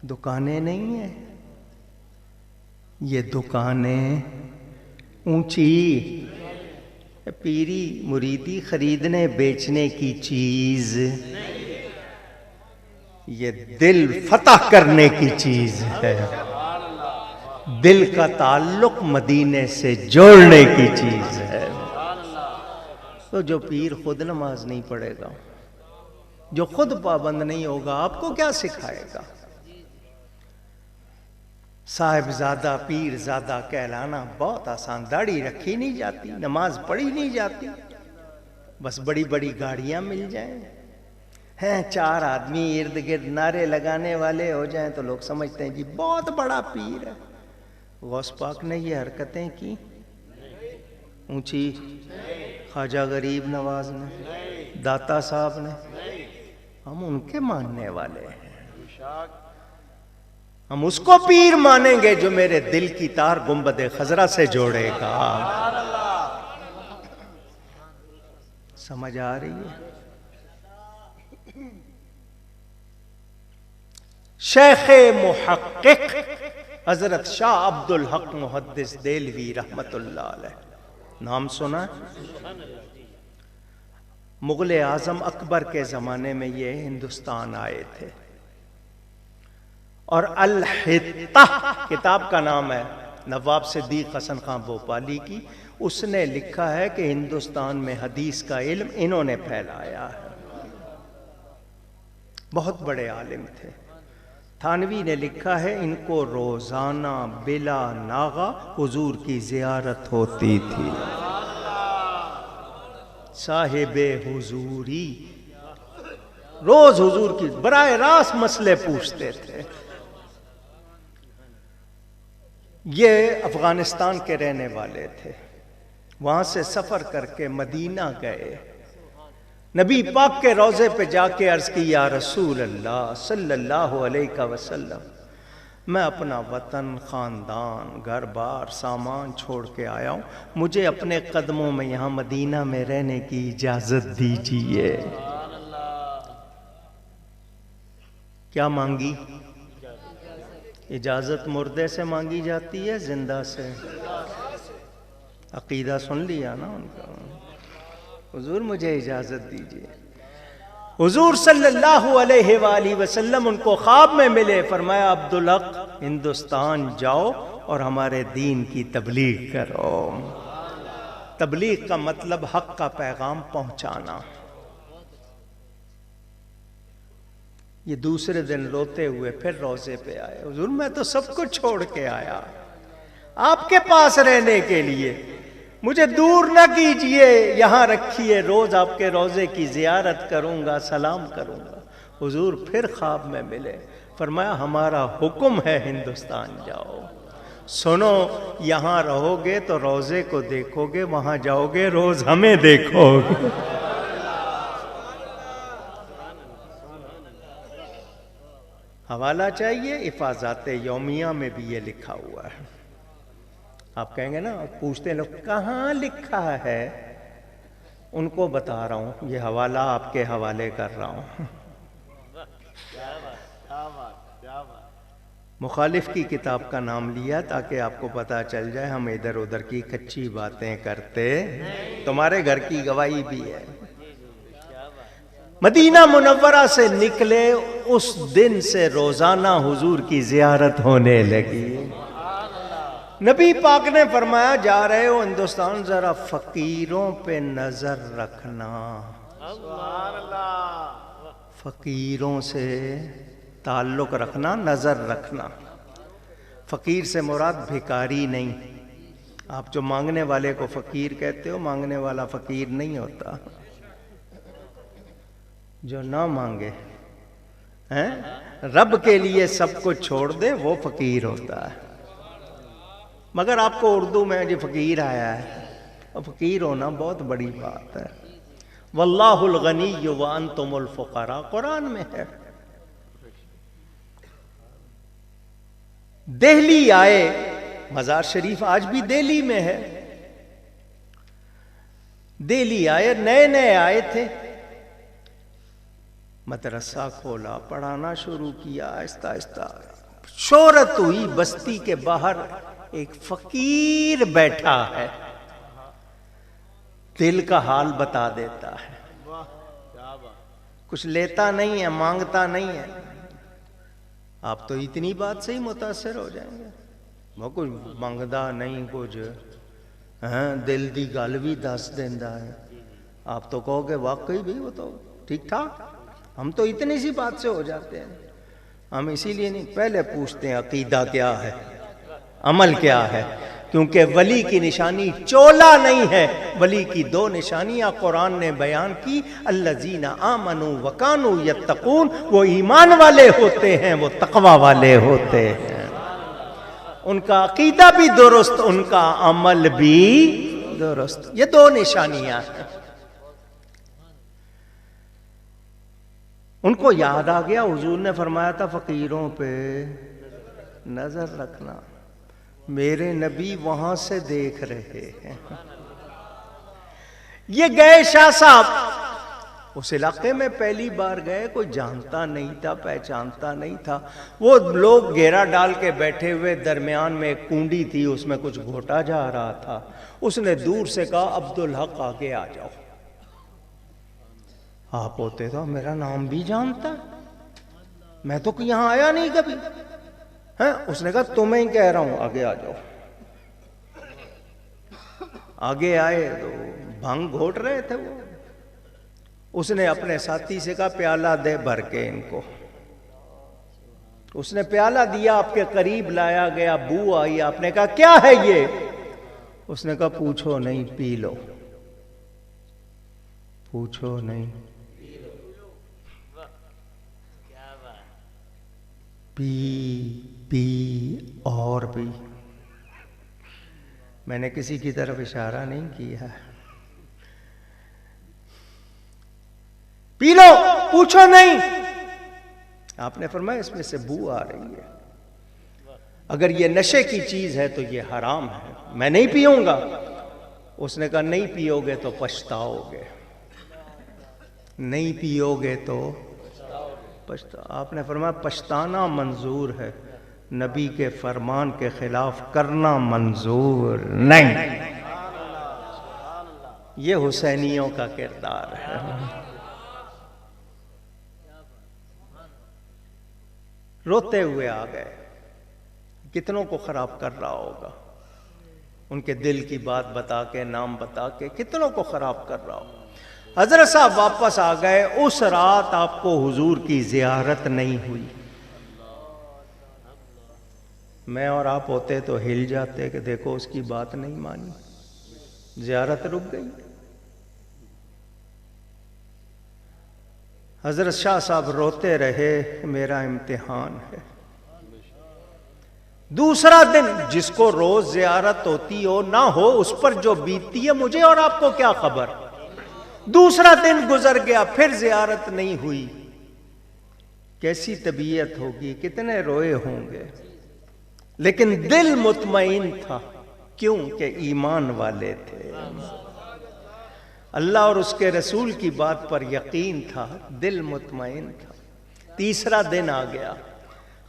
S1: دکانیں نہیں ہیں، یہ دکانیں اونچی پیری مریدی خریدنے بیچنے کی چیز، یہ دل فتح کرنے کی چیز ہے، دل کا تعلق مدینے سے جوڑنے کی چیز ہے۔ تو جو پیر خود نماز نہیں پڑھے گا، جو خود پابند نہیں ہوگا، آپ کو کیا سکھائے گا؟ صاحب زادہ پیر زادہ کہلانا بہت آسان، داڑھی رکھی نہیں جاتی، نماز پڑھی نہیں جاتی، بس بڑی بڑی گاڑیاں مل جائیں ہیں، چار آدمی ارد گرد نعرے لگانے والے ہو جائیں تو لوگ سمجھتے ہیں جی بہت بڑا پیر ہے۔ غوث پاک نے یہ حرکتیں کی اونچی، خواجہ غریب نواز نے، داتا صاحب نے، ہم ان کے ماننے والے ہیں، ہم اس کو پیر مانیں گے جو میرے دل کی تار گنبد خضرا سے جوڑے گا۔ سمجھ آ رہی ہے؟ شیخ محقق حضرت شاہ عبد الحق محدث دہلوی رحمت اللہ علیہ، نام سنا؟ مغل اعظم اکبر کے زمانے میں یہ ہندوستان آئے تھے، اور الحطہ کتاب کا نام ہے، نواب صدیق حسن خان بھوپالی کی، اس نے لکھا ہے کہ ہندوستان میں حدیث کا علم انہوں نے پھیلایا ہے، بہت بڑے عالم تھے۔ تھانوی نے لکھا ہے ان کو روزانہ بلا ناغہ حضور کی زیارت ہوتی تھی، صاحب حضوری، روز حضور کی براہ راست مسئلے پوچھتے تھے۔ یہ افغانستان کے رہنے والے تھے، وہاں سے سفر کر کے مدینہ گئے، نبی پاک کے روضے پہ جا کے عرض کی یا رسول اللہ صلی اللہ علیہ وسلم، میں اپنا وطن، خاندان، گھر بار، سامان چھوڑ کے آیا ہوں، مجھے اپنے قدموں میں یہاں مدینہ میں رہنے کی اجازت دیجیے۔ کیا مانگی؟ اجازت مردے سے مانگی جاتی ہے زندہ سے؟ عقیدہ سن لیا نا ان کا؟ حضور مجھے اجازت دیجیے۔ حضور صلی اللہ علیہ وآلہ وسلم ان کو خواب میں ملے، فرمایا عبدالحق ہندوستان جاؤ اور ہمارے دین کی تبلیغ کرو۔ تبلیغ کا مطلب حق کا پیغام پہنچانا۔ یہ دوسرے دن روتے ہوئے پھر روضے پہ آئے، حضور میں تو سب کچھ چھوڑ کے آیا آپ کے پاس رہنے کے لیے، مجھے دور نہ کیجئے، یہاں رکھیے، روز آپ کے روضے کی زیارت کروں گا، سلام کروں گا۔ حضور پھر خواب میں ملے، فرمایا ہمارا حکم ہے ہندوستان جاؤ، سنو یہاں رہو گے تو روضے کو دیکھو گے، وہاں جاؤ گے روز ہمیں دیکھو گے۔ حوالہ چاہیے؟ حفاظات یومیہ میں بھی یہ لکھا ہوا ہے۔ آپ کہیں گے نا، پوچھتے ہیں لوگ کہاں لکھا ہے؟ ان کو بتا رہا ہوں، یہ حوالہ آپ کے حوالے کر رہا ہوں۔ مخالف کی کتاب کا نام لیا تاکہ آپ کو پتا چل جائے ہم ادھر ادھر کی کچی باتیں کرتے، تمہارے گھر کی گواہی بھی ہے۔ مدینہ منورہ سے نکلے اس دن سے روزانہ حضور کی زیارت ہونے لگی۔ نبی پاک نے فرمایا جا رہے ہو ہندوستان، ذرا فقیروں پہ نظر رکھنا، فقیروں سے تعلق رکھنا، نظر رکھنا۔ فقیر سے مراد بھکاری نہیں، آپ جو مانگنے والے کو فقیر کہتے ہو، مانگنے والا فقیر نہیں ہوتا، جو نہ مانگے رب کے لیے سب کچھ چھوڑ دے وہ فقیر ہوتا ہے۔ مگر آپ کو اردو میں جو فقیر آیا ہے، فقیر ہونا بہت بڑی بات ہے۔ واللہ الغنی وانتم الفقراء قرآن میں ہے۔ دہلی آئے، مزار شریف آج بھی دہلی میں ہے، دہلی آئے، نئے نئے آئے تھے، مدرسہ کھولا، پڑھانا شروع کیا، آہستہ آہستہ شہرت ہوئی۔ بستی کے باہر ایک فقیر بیٹھا ہے، دل کا حال بتا دیتا ہے، کچھ لیتا نہیں ہے، مانگتا نہیں ہے، آپ تو اتنی بات سے ہی متاثر ہو جائیں گے، وہ کچھ مانگدا نہیں، کچھ دل دی گل بھی دس دینا ہے، آپ تو کہو گے واقعی بھی وہ تو ٹھیک ٹھاک۔ ہم تو اتنی سی بات سے ہو جاتے ہیں، ہم اسی لیے نہیں، پہلے پوچھتے ہیں عقیدہ کیا ہے، عمل کیا ہے، کیونکہ ولی کی نشانی چولا نہیں ہے، ولی کی دو نشانیاں قرآن نے بیان کی، الذین آمنوا وکانوا یتقون، وہ ایمان والے ہوتے ہیں، وہ تقوی والے ہوتے ہیں، ان کا عقیدہ بھی درست، ان کا عمل بھی درست، یہ دو نشانیاں ہیں۔ ان کو یاد آ گیا، حضور نے فرمایا تھا فقیروں پہ نظر رکھنا، میرے نبی وہاں سے دیکھ رہے ہیں۔ یہ گئے شاہ صاحب، اس علاقے میں پہلی بار گئے، کوئی جانتا نہیں تھا، پہچانتا نہیں تھا، وہ لوگ گھیرا ڈال کے بیٹھے ہوئے، درمیان میں ایک کنڈی تھی، اس میں کچھ گھوٹا جا رہا تھا، اس نے دور سے کہا عبدالحق آگے آ جاؤ۔ آپ ہوتے تو میرا نام بھی جانتا، میں تو یہاں آیا نہیں کبھی، اس نے کہا تمہیں ہی کہہ رہا ہوں آگے آ جاؤ۔ آگے آئے تو بھنگ گھوٹ رہے تھے وہ، اس نے اپنے ساتھی سے کہا پیالہ دے بھر کے ان کو، اس نے پیالہ دیا، آپ کے قریب لایا گیا، بو آئی، آپ نے کہا کیا ہے یہ؟ اس نے کہا پوچھو نہیں، پی لو، پوچھو نہیں، پی اور بھی۔ میں نے کسی کی طرف اشارہ نہیں کیا، پی لو، پوچھو نہیں۔ آپ نے فرمایا اس میں سے بو آ رہی ہے، اگر یہ نشے کی چیز ہے تو یہ حرام ہے، میں نہیں پیوں گا۔ اس نے کہا نہیں پیو گے تو پچھتاؤ گے، نہیں پیو گے تو آپ نے فرمایا پچھتانا منظور ہے، نبی کے فرمان کے خلاف کرنا منظور نہیں۔ یہ حسینیوں کا کردار ہے۔ روتے ہوئے آ گئے، کتنوں کو خراب کر رہا ہوگا، ان کے دل کی بات بتا کے، نام بتا کے کتنوں کو خراب کر رہا ہوگا۔ حضرت صاحب واپس آ گئے، اس رات آپ کو حضور کی زیارت نہیں ہوئی۔ میں اور آپ ہوتے تو ہل جاتے کہ دیکھو اس کی بات نہیں مانی، زیارت رک گئی۔ حضرت شاہ صاحب روتے رہے، میرا امتحان ہے۔ دوسرا دن، جس کو روز زیارت ہوتی ہو نہ ہو، اس پر جو بیتتی ہے مجھے اور آپ کو کیا خبر۔ دوسرا دن گزر گیا، پھر زیارت نہیں ہوئی، کیسی طبیعت ہوگی، کتنے روئے ہوں گے، لیکن دل مطمئن تھا، کیوں کہ ایمان والے تھے۔ اللہ اور اس کے رسول کی بات پر یقین تھا، دل مطمئن تھا۔ تیسرا دن آ گیا،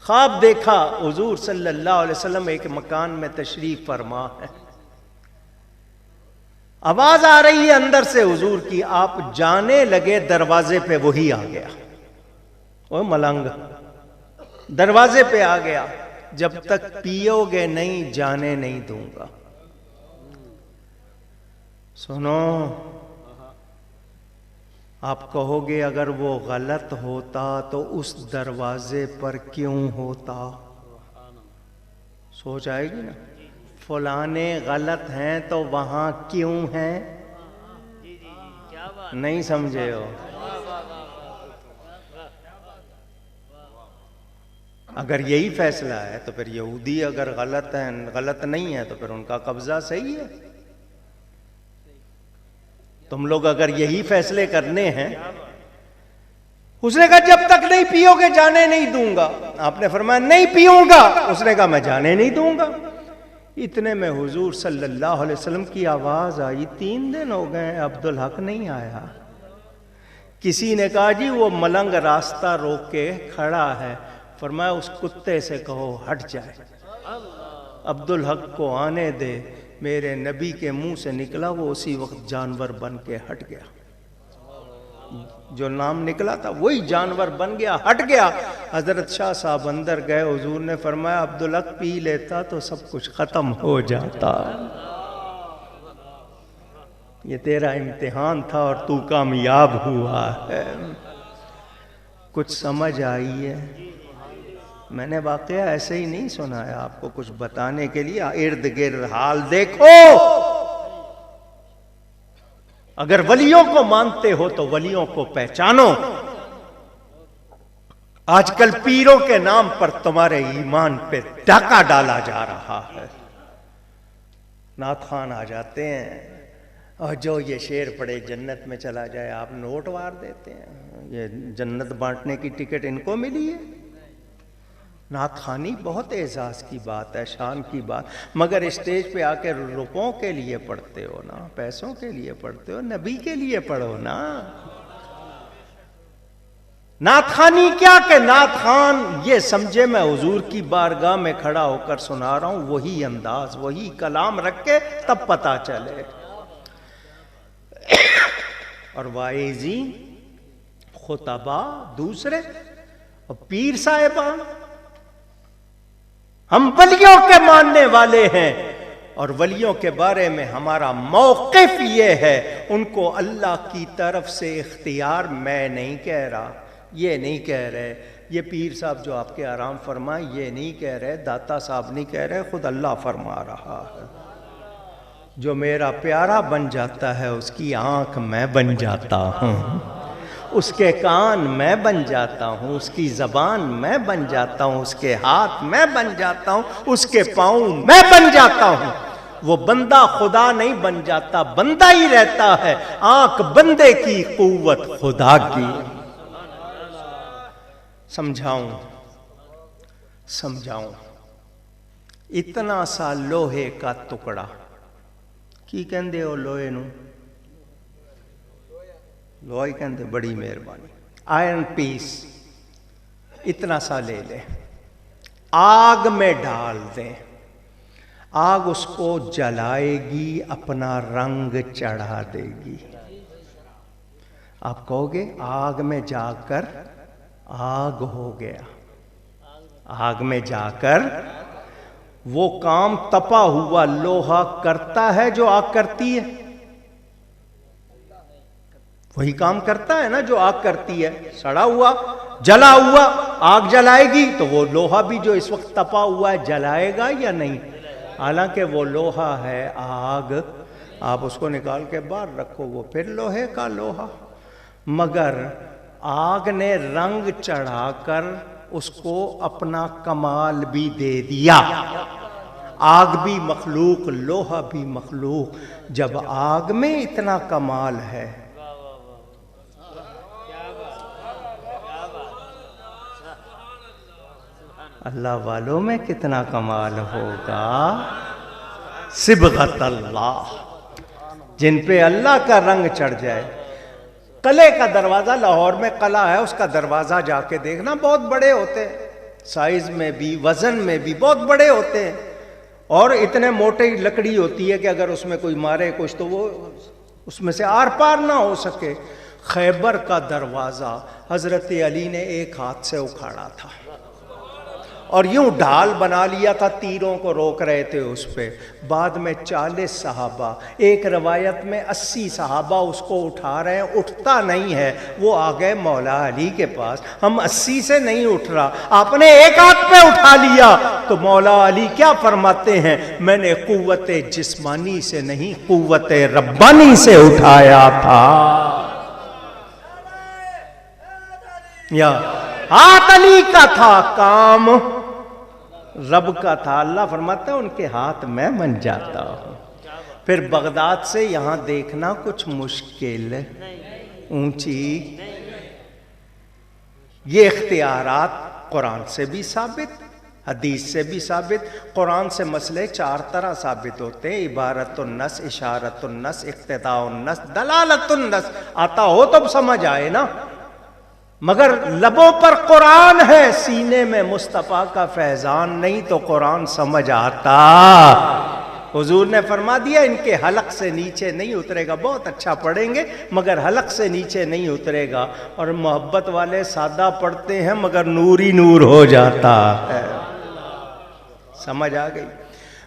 S1: خواب دیکھا حضور صلی اللہ علیہ وسلم ایک مکان میں تشریف فرما ہے، آواز آ رہی ہے اندر سے حضور کی، آپ جانے لگے دروازے پہ وہی آ گیا، وہ ملنگ دروازے پہ آ گیا، جب تک پیو گے نہیں جانے نہیں دوں گا۔ سنو، آپ کہو گے اگر وہ غلط ہوتا تو اس دروازے پر کیوں ہوتا؟ سوچ آئے گی نا، فلانے غلط ہیں تو وہاں کیوں ہیں؟ نہیں سمجھے ہو؟ اگر یہی فیصلہ ہے تو پھر یہودی اگر غلط ہیں، غلط نہیں ہے تو پھر ان کا قبضہ صحیح ہے۔ تم لوگ اگر یہی فیصلے کرنے ہیں، اس نے کہا جب تک نہیں پیو گے جانے نہیں دوں گا۔ آپ نے فرمایا نہیں پیوں گا، اس نے کہا میں جانے نہیں دوں گا۔ اتنے میں حضور صلی اللہ علیہ وسلم کی آواز آئی، 3 دن ہو گئے عبدالحق نہیں آیا۔ کسی نے کہا جی وہ ملنگ راستہ روک کے کھڑا ہے، فرمایا اس کتے سے کہو ہٹ جائے، عبدالحق کو آنے دے۔ میرے نبی کے منہ سے نکلا وہ اسی وقت جانور بن کے ہٹ گیا، جو نام نکلا تھا وہی جانور بن گیا، ہٹ گیا۔ حضرت شاہ صاحب اندر گئے، حضور نے فرمایا عبدالحق پی لیتا تو سب کچھ ختم ہو جاتا، یہ تیرا امتحان تھا اور تو کامیاب ہوا ہے۔ کچھ سمجھ آئی ہے؟ میں نے واقعہ ایسے ہی نہیں سنایا آپ کو کچھ بتانے کے لیے، ارد گرد حال دیکھو۔ اگر ولیوں کو مانتے ہو تو ولیوں کو پہچانو۔ آج کل پیروں کے نام پر تمہارے ایمان پہ ڈاکہ ڈالا جا رہا ہے۔ نعت خوان آ جاتے ہیں اور جو یہ شعر پڑے جنت میں چلا جائے، آپ نوٹ وار دیتے ہیں، یہ جنت بانٹنے کی ٹکٹ ان کو ملی ہے۔ نعت خوانی بہت اعزاز کی بات ہے، شان کی بات، مگر اسٹیج پہ آ کے روپوں کے لیے پڑھتے ہو نا، پیسوں کے لیے پڑھتے ہو، نبی کے لیے پڑھو نا۔ نعت خوانی کیا کہ نعت خوان یہ سمجھے میں حضور کی بارگاہ میں کھڑا ہو کر سنا رہا ہوں، وہی انداز وہی کلام رکھ کے تب پتہ چلے۔ اور واعظین، خطبہ دوسرے، اور پیر صاحبان، ہم ولیوں کے ماننے والے ہیں، اور ولیوں کے بارے میں ہمارا موقف یہ ہے، ان کو اللہ کی طرف سے اختیار میں نہیں کہہ رہا، یہ نہیں کہہ رہے، یہ پیر صاحب جو آپ کے آرام فرمائیں یہ نہیں کہہ رہے، داتا صاحب نہیں کہہ رہے، خود اللہ فرما رہا ہے۔ جو میرا پیارا بن جاتا ہے اس کی آنکھ میں بن جاتا ہوں، اس کے کان میں بن جاتا ہوں، اس کی زبان میں بن جاتا ہوں، اس کے ہاتھ میں بن جاتا ہوں، اس کے پاؤں میں بن جاتا ہوں۔ وہ بندہ خدا نہیں بن جاتا، بندہ ہی رہتا ہے، آنکھ بندے کی قوت خدا کی۔ سمجھاؤں اتنا سا لوہے کا ٹکڑا، کی کہندے ہو لوہے نو؟ لوہی کہندے، بڑی مہربانی، آئرن پیس اتنا سا لے لے، آگ میں ڈال دیں، آگ اس کو جلائے گی، اپنا رنگ چڑھا دے گی۔ آپ کہو گے آگ میں جا کر آگ ہو گیا، آگ میں جا کر وہ کام تپا ہوا لوہا کرتا ہے جو آگ کرتی ہے، وہی کام کرتا ہے نا جو آگ کرتی ہے، سڑا ہوا جلا ہوا آگ جلائے گی تو وہ لوہا بھی جو اس وقت تپا ہوا ہے جلائے گا یا نہیں؟ حالانکہ وہ لوہا ہے آگ، آپ اس کو نکال کے باہر رکھو وہ پھر لوہے کا لوہا، مگر آگ نے رنگ چڑھا کر اس کو اپنا کمال بھی دے دیا۔ آگ بھی مخلوق، لوہا بھی مخلوق، جب آگ میں اتنا کمال ہے اللہ والوں میں کتنا کمال ہوگا۔ صبغت اللہ، جن پہ اللہ کا رنگ چڑھ جائے. قلعے کا دروازہ، لاہور میں قلعہ ہے، اس کا دروازہ جا کے دیکھنا، بہت بڑے ہوتے ہیں، سائز میں بھی وزن میں بھی بہت بڑے ہوتے ہیں، اور اتنے موٹی لکڑی ہوتی ہے کہ اگر اس میں کوئی مارے کچھ تو وہ اس میں سے آر پار نہ ہو سکے. خیبر کا دروازہ حضرت علی نے ایک ہاتھ سے اکھاڑا تھا اور یوں ڈھال بنا لیا تھا، تیروں کو روک رہے تھے اس پہ. بعد میں 40 صحابہ، ایک روایت میں 80 صحابہ اس کو اٹھا رہے ہیں، اٹھتا نہیں ہے. وہ آ گئے مولا علی کے پاس، ہم 80 سے نہیں اٹھ رہا، آپ نے ایک ہاتھ پہ اٹھا لیا. تو مولا علی کیا فرماتے ہیں؟ میں نے قوت جسمانی سے نہیں، قوت ربانی سے اٹھایا تھا. یا ہاتھ علی کا تھا، کام رب کا تھا. اللہ فرماتا ہے ان کے ہاتھ میں بن جاتا ہوں. پھر بغداد سے یہاں دیکھنا کچھ مشکل، اونچی. یہ اختیارات قرآن سے بھی ثابت، حدیث سے بھی ثابت. قرآن سے مسئلے 4 طرح ثابت ہوتے ہیں: عبارت النص، اشارت النص، اقتضاء النص، دلالت النص. آتا ہو تو سمجھ آئے نا، مگر لبوں پر قرآن ہے، سینے میں مصطفیٰ کا فیضان نہیں تو قرآن سمجھ آتا. حضور نے فرما دیا ان کے حلق سے نیچے نہیں اترے گا. بہت اچھا پڑھیں گے مگر حلق سے نیچے نہیں اترے گا. اور محبت والے سادہ پڑھتے ہیں مگر نور ہی نور ہو جاتا ہے. سمجھ آ گئی؟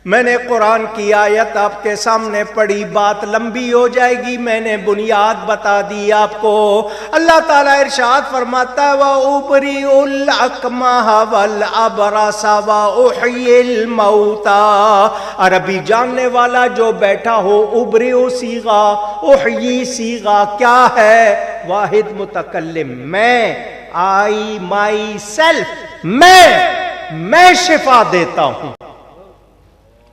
S1: میں نے قرآن کی آیت آپ کے سامنے پڑھی، بات لمبی ہو جائے گی، میں نے بنیاد بتا دی آپ کو. اللہ تعالیٰ ارشاد فرماتا ہے وَأُبْرِئُ الْأَكْمَحَ وَالْأَبْرَصَ وَأُحْيِي الْمَوْتَى. عربی جاننے والا جو بیٹھا ہو، ابرئ صیغہ، احیی صیغہ کیا ہے؟ واحد متکلم، میں، آئی، مائی سیلف، میں شفا دیتا ہوں.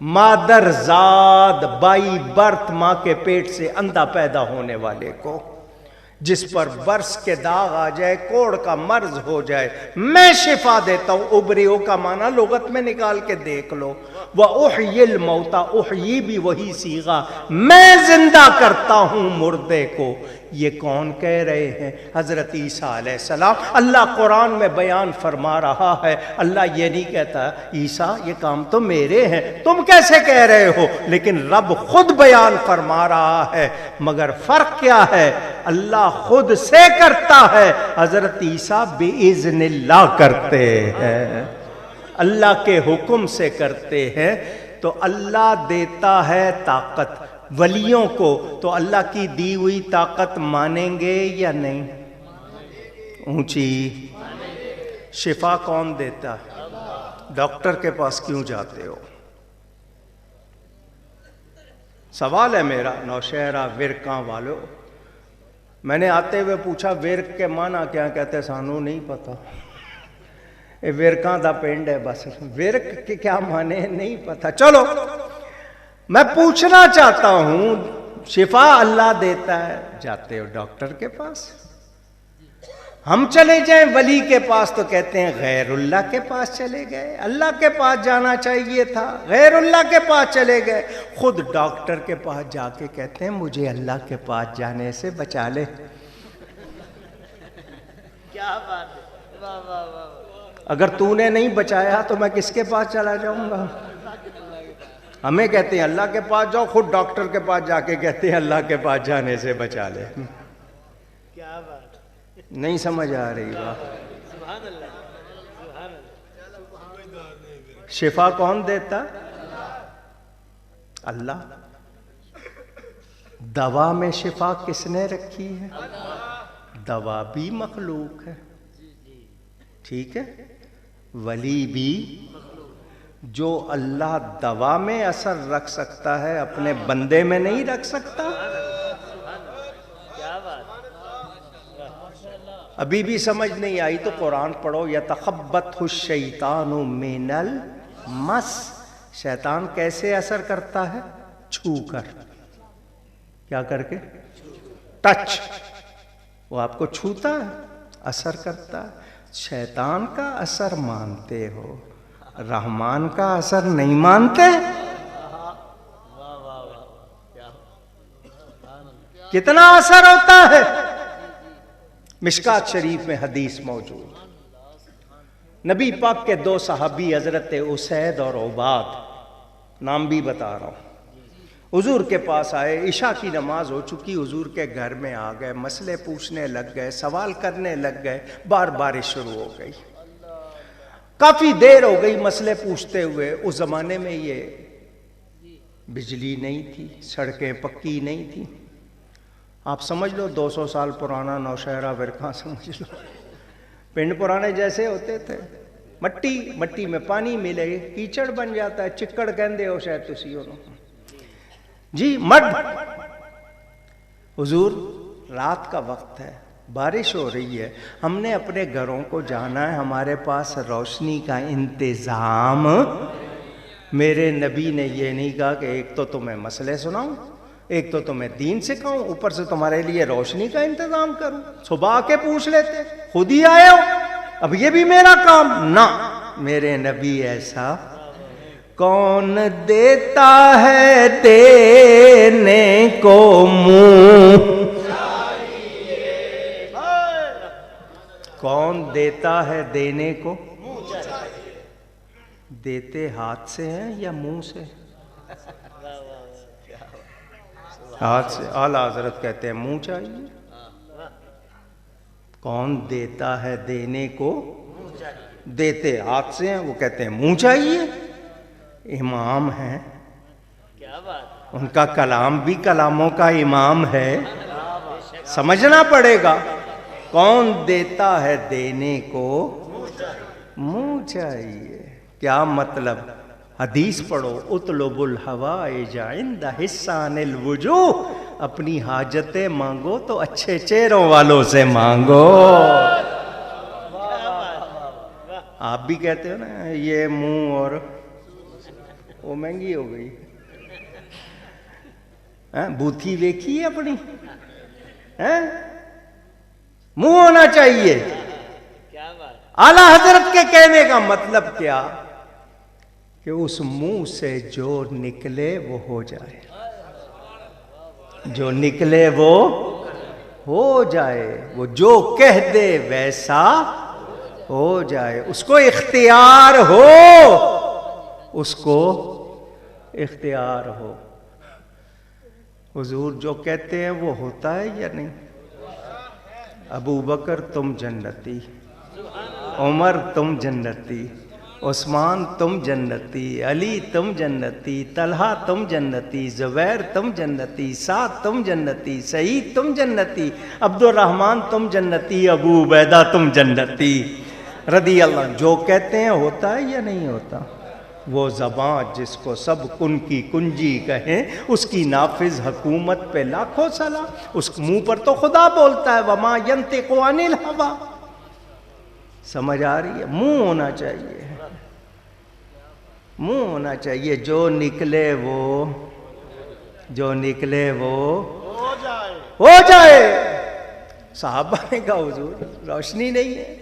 S1: مادر زاد، بائی برتھ، ماں کے پیٹ سے اندھا پیدا ہونے والے کو، جس پر برس کے داغ آ جائے، کوڑ کا مرض ہو جائے، میں شفا دیتا ہوں. ابریو کا معنی لغت میں نکال کے دیکھ لو. وَأُحْيِي الْمَوْتَى، احیی بھی وہی صیغہ، میں زندہ کرتا ہوں مردے کو. یہ کون کہہ رہے ہیں؟ حضرت عیسیٰ علیہ السلام. اللہ قرآن میں بیان فرما رہا ہے. اللہ یہ نہیں کہتا عیسیٰ یہ کام تو میرے ہیں، تم کیسے کہہ رہے ہو؟ لیکن رب خود بیان فرما رہا ہے. مگر فرق کیا ہے؟ اللہ خود سے کرتا ہے، حضرت عیسیٰ بِإِذْنِ اللہ کرتے ہیں، اللہ کے حکم سے کرتے ہیں. تو اللہ دیتا ہے طاقت ولیوں کو، تو اللہ کی دی ہوئی طاقت مانیں گے یا نہیں؟ اونچی. شفا کون دیتا ہے؟ ڈاکٹر کے پاس کیوں جاتے ہو؟ سوال ہے میرا نوشہرہ ورکاں والو. میں نے آتے ہوئے پوچھا ورک کے معنی کیا؟ کہتے سانو نہیں پتا، ورکاں دا پنڈ ہے بس. ورک کے کیا معنی نہیں پتا. چلو میں پوچھنا چاہتا ہوں، شفا اللہ دیتا ہے، جاتے ہو ڈاکٹر کے پاس. ہم چلے جائیں ولی کے پاس تو کہتے ہیں غیر اللہ کے پاس چلے گئے، اللہ کے پاس جانا چاہیے تھا، غیر اللہ کے پاس چلے گئے. خود ڈاکٹر کے پاس جا کے کہتے ہیں مجھے اللہ کے پاس جانے سے بچا لے.
S2: کیا بات ہے، واہ واہ واہ.
S1: اگر تو نے نہیں بچایا تو میں کس کے پاس چلا جاؤں گا؟ ہمیں کہتے ہیں اللہ کے پاس جاؤ، خود ڈاکٹر کے پاس جا کے کہتے ہیں اللہ کے پاس جانے سے بچا لے.
S2: کیا بات،
S1: نہیں سمجھ آ رہی بات.
S2: سبحان اللہ، سبحان اللہ.
S1: شفا کون دیتا؟ اللہ. دوا میں شفا کس نے رکھی ہے؟ دوا بھی مخلوق ہے، ٹھیک ہے، ولی بھی. جو اللہ دوا میں اثر رکھ سکتا ہے اپنے بندے میں نہیں رکھ سکتا؟ ابھی بھی سمجھ نہیں آئی تو قرآن پڑھو. یتخبطہ الشیطان من المس. شیطان کیسے اثر کرتا ہے؟ چھو کر. کیا کر کے؟ ٹچ. وہ آپ کو چھوتا ہے، اثر کرتا ہے. شیطان کا اثر مانتے ہو، رحمان کا اثر نہیں مانتے. کتنا اثر ہوتا ہے. مشکات شریف میں حدیث موجود. نبی پاک کے 2 صحابی حضرت اسید اور عباد، نام بھی بتا رہا ہوں، حضور کے پاس آئے. عشاء کی نماز ہو چکی، حضور کے گھر میں آ گئے، مسئلے پوچھنے لگ گئے، سوال کرنے لگ گئے. بارش شروع ہو گئی، کافی دیر ہو گئی مسئلے پوچھتے ہوئے. اس زمانے میں یہ بجلی نہیں تھی، سڑکیں پکی نہیں تھی. آپ سمجھ لو 200 سال پرانا نوشہرہ ورکھا سمجھ لو. پنڈ پرانے جیسے ہوتے تھے، مٹی میں پانی ملے کیچڑ بن جاتا ہے. چکڑ کہندے ہو شاید تسی انہوں جی، مڈ. حضور رات کا وقت ہے، بارش ہو رہی ہے، ہم نے اپنے گھروں کو جانا ہے، ہمارے پاس روشنی کا انتظام. میرے نبی نے یہ نہیں کہا کہ ایک تو تمہیں مسئلے سناؤں، ایک تو تمہیں دین سکھاؤں، اوپر سے تمہارے لیے روشنی کا انتظام کروں. صبح آ کے پوچھ لیتے، خود ہی آئے ہو، اب یہ بھی میرا کام نہ. میرے نبی ایسا. کون دیتا ہے دینے کو منہ، کون دیتا ہے دینے کو؟ دیتے ہاتھ سے ہیں یا منہ سے؟ ہاتھ سے. اعلیٰ حضرت کہتے ہیں منہ چاہیے. کون دیتا ہے دینے کو؟ دیتے ہاتھ سے ہیں، وہ کہتے ہیں منہ چاہیے. امام ہیں، ان کا کلام بھی کلاموں کا امام ہے، سمجھنا پڑے گا. کون دیتا ہے دینے کو منہ چاہیے. کیا مطلب؟ حدیث پڑھو، اطلب الحوائج عند حسان الوجوہ. اپنی حاجتیں مانگو تو اچھے چہروں والوں سے مانگو. آپ بھی کہتے ہو نا یہ منہ اور وہ مہنگی ہو گئی. بوتھی دیکھی ہے اپنی، منہ ہونا چاہیے. اعلیٰ حضرت کے کہنے کا مطلب کیا کہ اس منہ سے جو نکلے وہ ہو جائے، جو نکلے وہ ہو جائے. وہ جو کہہ دے ویسا ہو جائے. اس کو اختیار ہو، اس کو اختیار ہو. حضور جو کہتے ہیں وہ ہوتا ہے یا نہیں؟ ابو بکر تم جنتی، عمر تم جنتی، عثمان تم جنتی، علی تم جنتی، طلحہ تم جنتی، زبیر تم جنتی، سعد تم جنتی، سعید تم جنتی، عبد الرحمن تم جنتی، ابو عبیدہ تم جنتی رضی اللہ. جو کہتے ہیں ہوتا ہے یا نہیں ہوتا؟ وہ زبان جس کو سب کن کی کنجی کہیں، اس کی نافذ حکومت پہ لاکھوں سلام. اس منہ پر تو خدا بولتا ہے وما ینطق عن الہویٰ. سمجھ آ رہی ہے؟ منہ ہونا چاہیے، منہ ہونا چاہیے. جو نکلے وہ ہو جائے. صحابہ نے کہا حضور روشنی نہیں ہے.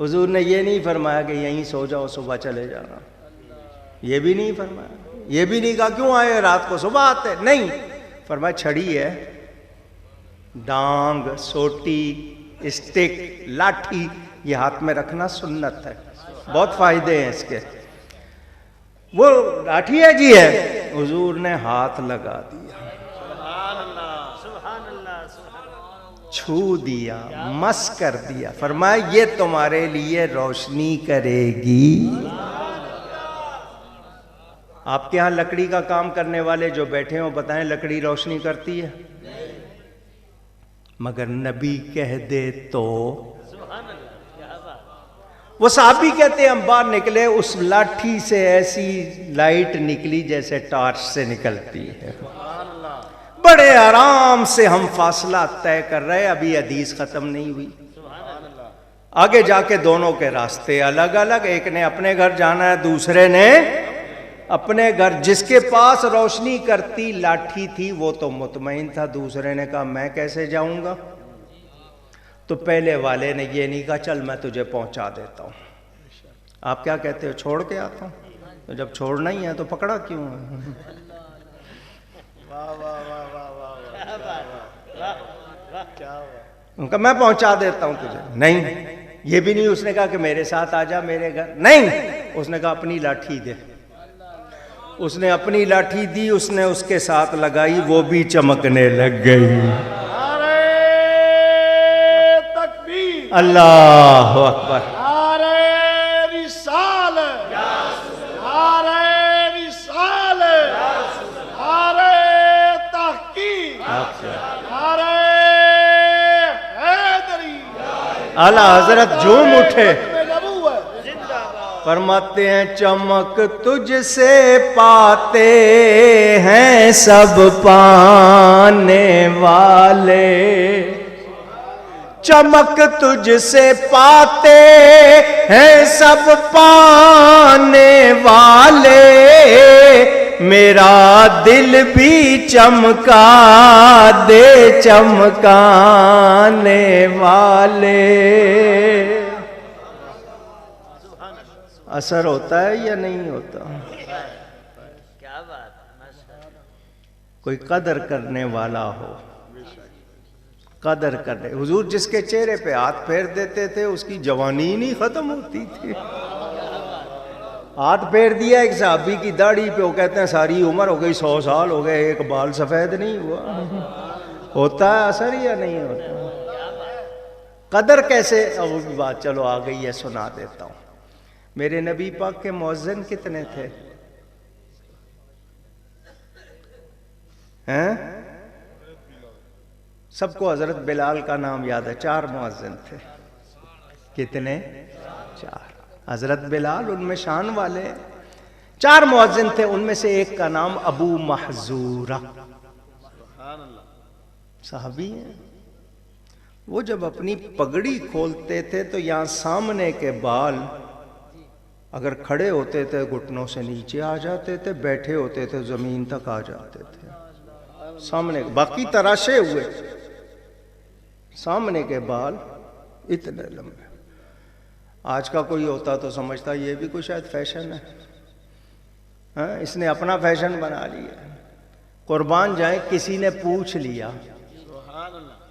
S1: حضور نے یہ نہیں فرمایا کہ یہیں سو جاؤ صبح چلے جانا، یہ بھی نہیں فرمایا. یہ بھی نہیں کہا کیوں آئے رات کو صبح آتے، نہیں فرمایا چھڑی ہے، ڈانگ، سوٹی، اسٹک، لاٹھی یہ ہاتھ میں رکھنا سنت ہے، بہت فائدے ہیں اس کے. وہ لاٹھی ہے جی ہے، حضور نے ہاتھ لگا دیا، چھو دیا، مس کر دیا. فرمایا یہ تمہارے لیے روشنی کرے گی. آپ کے ہاں لکڑی کا کام کرنے والے جو بیٹھے ہوں بتائیں لکڑی روشنی کرتی ہے؟ مگر نبی کہہ دے تو. وہ صحابی کہتے ہیں ہم باہر نکلے، اس لاٹھی سے ایسی لائٹ نکلی جیسے ٹارچ سے نکلتی ہے. بڑے آرام سے ہم فاصلہ طے کر رہے، ابھی حدیث ختم نہیں ہوئی. آگے جا کے دونوں کے راستے الگ الگ، ایک نے اپنے گھر جانا ہے، دوسرے نے اپنے گھر. جس کے پاس روشنی کرتی لاٹھی تھی وہ تو مطمئن تھا، دوسرے نے کہا میں کیسے جاؤں گا؟ تو پہلے والے نے یہ نہیں کہا چل میں تجھے پہنچا دیتا ہوں. آپ کیا کہتے ہو چھوڑ کے آتا ہوں؟ تو جب چھوڑنا ہی ہے تو پکڑا کیوں ہے؟ ان کا میں پہنچا دیتا ہوں تجھے. نہیں, یہ بھی نہیں اس نے کہا کہ میرے ساتھ آ جا میرے گھر. نہیں, اس نے کہا اپنی لاٹھی دے. اس نے اپنی لاٹھی دی, اس نے اس کے ساتھ لگائی, وہ بھی چمکنے لگ گئی. اللہ اکبر. اعلی حضرت جھوم اٹھے, فرماتے ہیں چمک تجھ سے پاتے ہیں سب پانے والے, چمک تجھ سے پاتے ہیں سب پانے والے, میرا دل بھی چمکا دے چمکانے والے. اثر ہوتا ہے یا نہیں ہوتا؟
S2: کیا بات.
S1: کوئی قدر کرنے والا ہو, قدر کرنے. حضور جس کے چہرے پہ ہاتھ پھیر دیتے تھے اس کی جوانی نہیں ختم ہوتی تھی. ہاتھ پھیر دیا ایک صحابی کی داڑھی پہ, وہ کہتے ہیں ساری عمر ہو گئی, 100 سال ہو گئے, ایک بال سفید نہیں ہوا. ہوتا ہے اثر یا نہیں ہوتا؟ قدر کیسے؟ اب وہ بات چلو آ گئی ہے, سنا دیتا ہوں. میرے نبی پاک کے مؤذن کتنے تھے؟ سب کو حضرت بلال کا نام یاد ہے. 4 مؤذن تھے. کتنے؟ 4. حضرت بلال ان میں شان والے. 4 مؤذن تھے, ان میں سے ایک کا نام ابو محذورہ صحابی ہیں. وہ جب اپنی پگڑی کھولتے تھے تو یہاں سامنے کے بال اگر کھڑے ہوتے تھے گھٹنوں سے نیچے آ جاتے تھے, بیٹھے ہوتے تھے زمین تک آ جاتے تھے. سامنے باقی تراشے ہوئے, سامنے کے بال اتنے لمبے. آج کا کوئی ہوتا تو سمجھتا یہ بھی کوئی شاید فیشن ہے, اس نے اپنا فیشن بنا لیا. قربان جائیں, کسی نے پوچھ لیا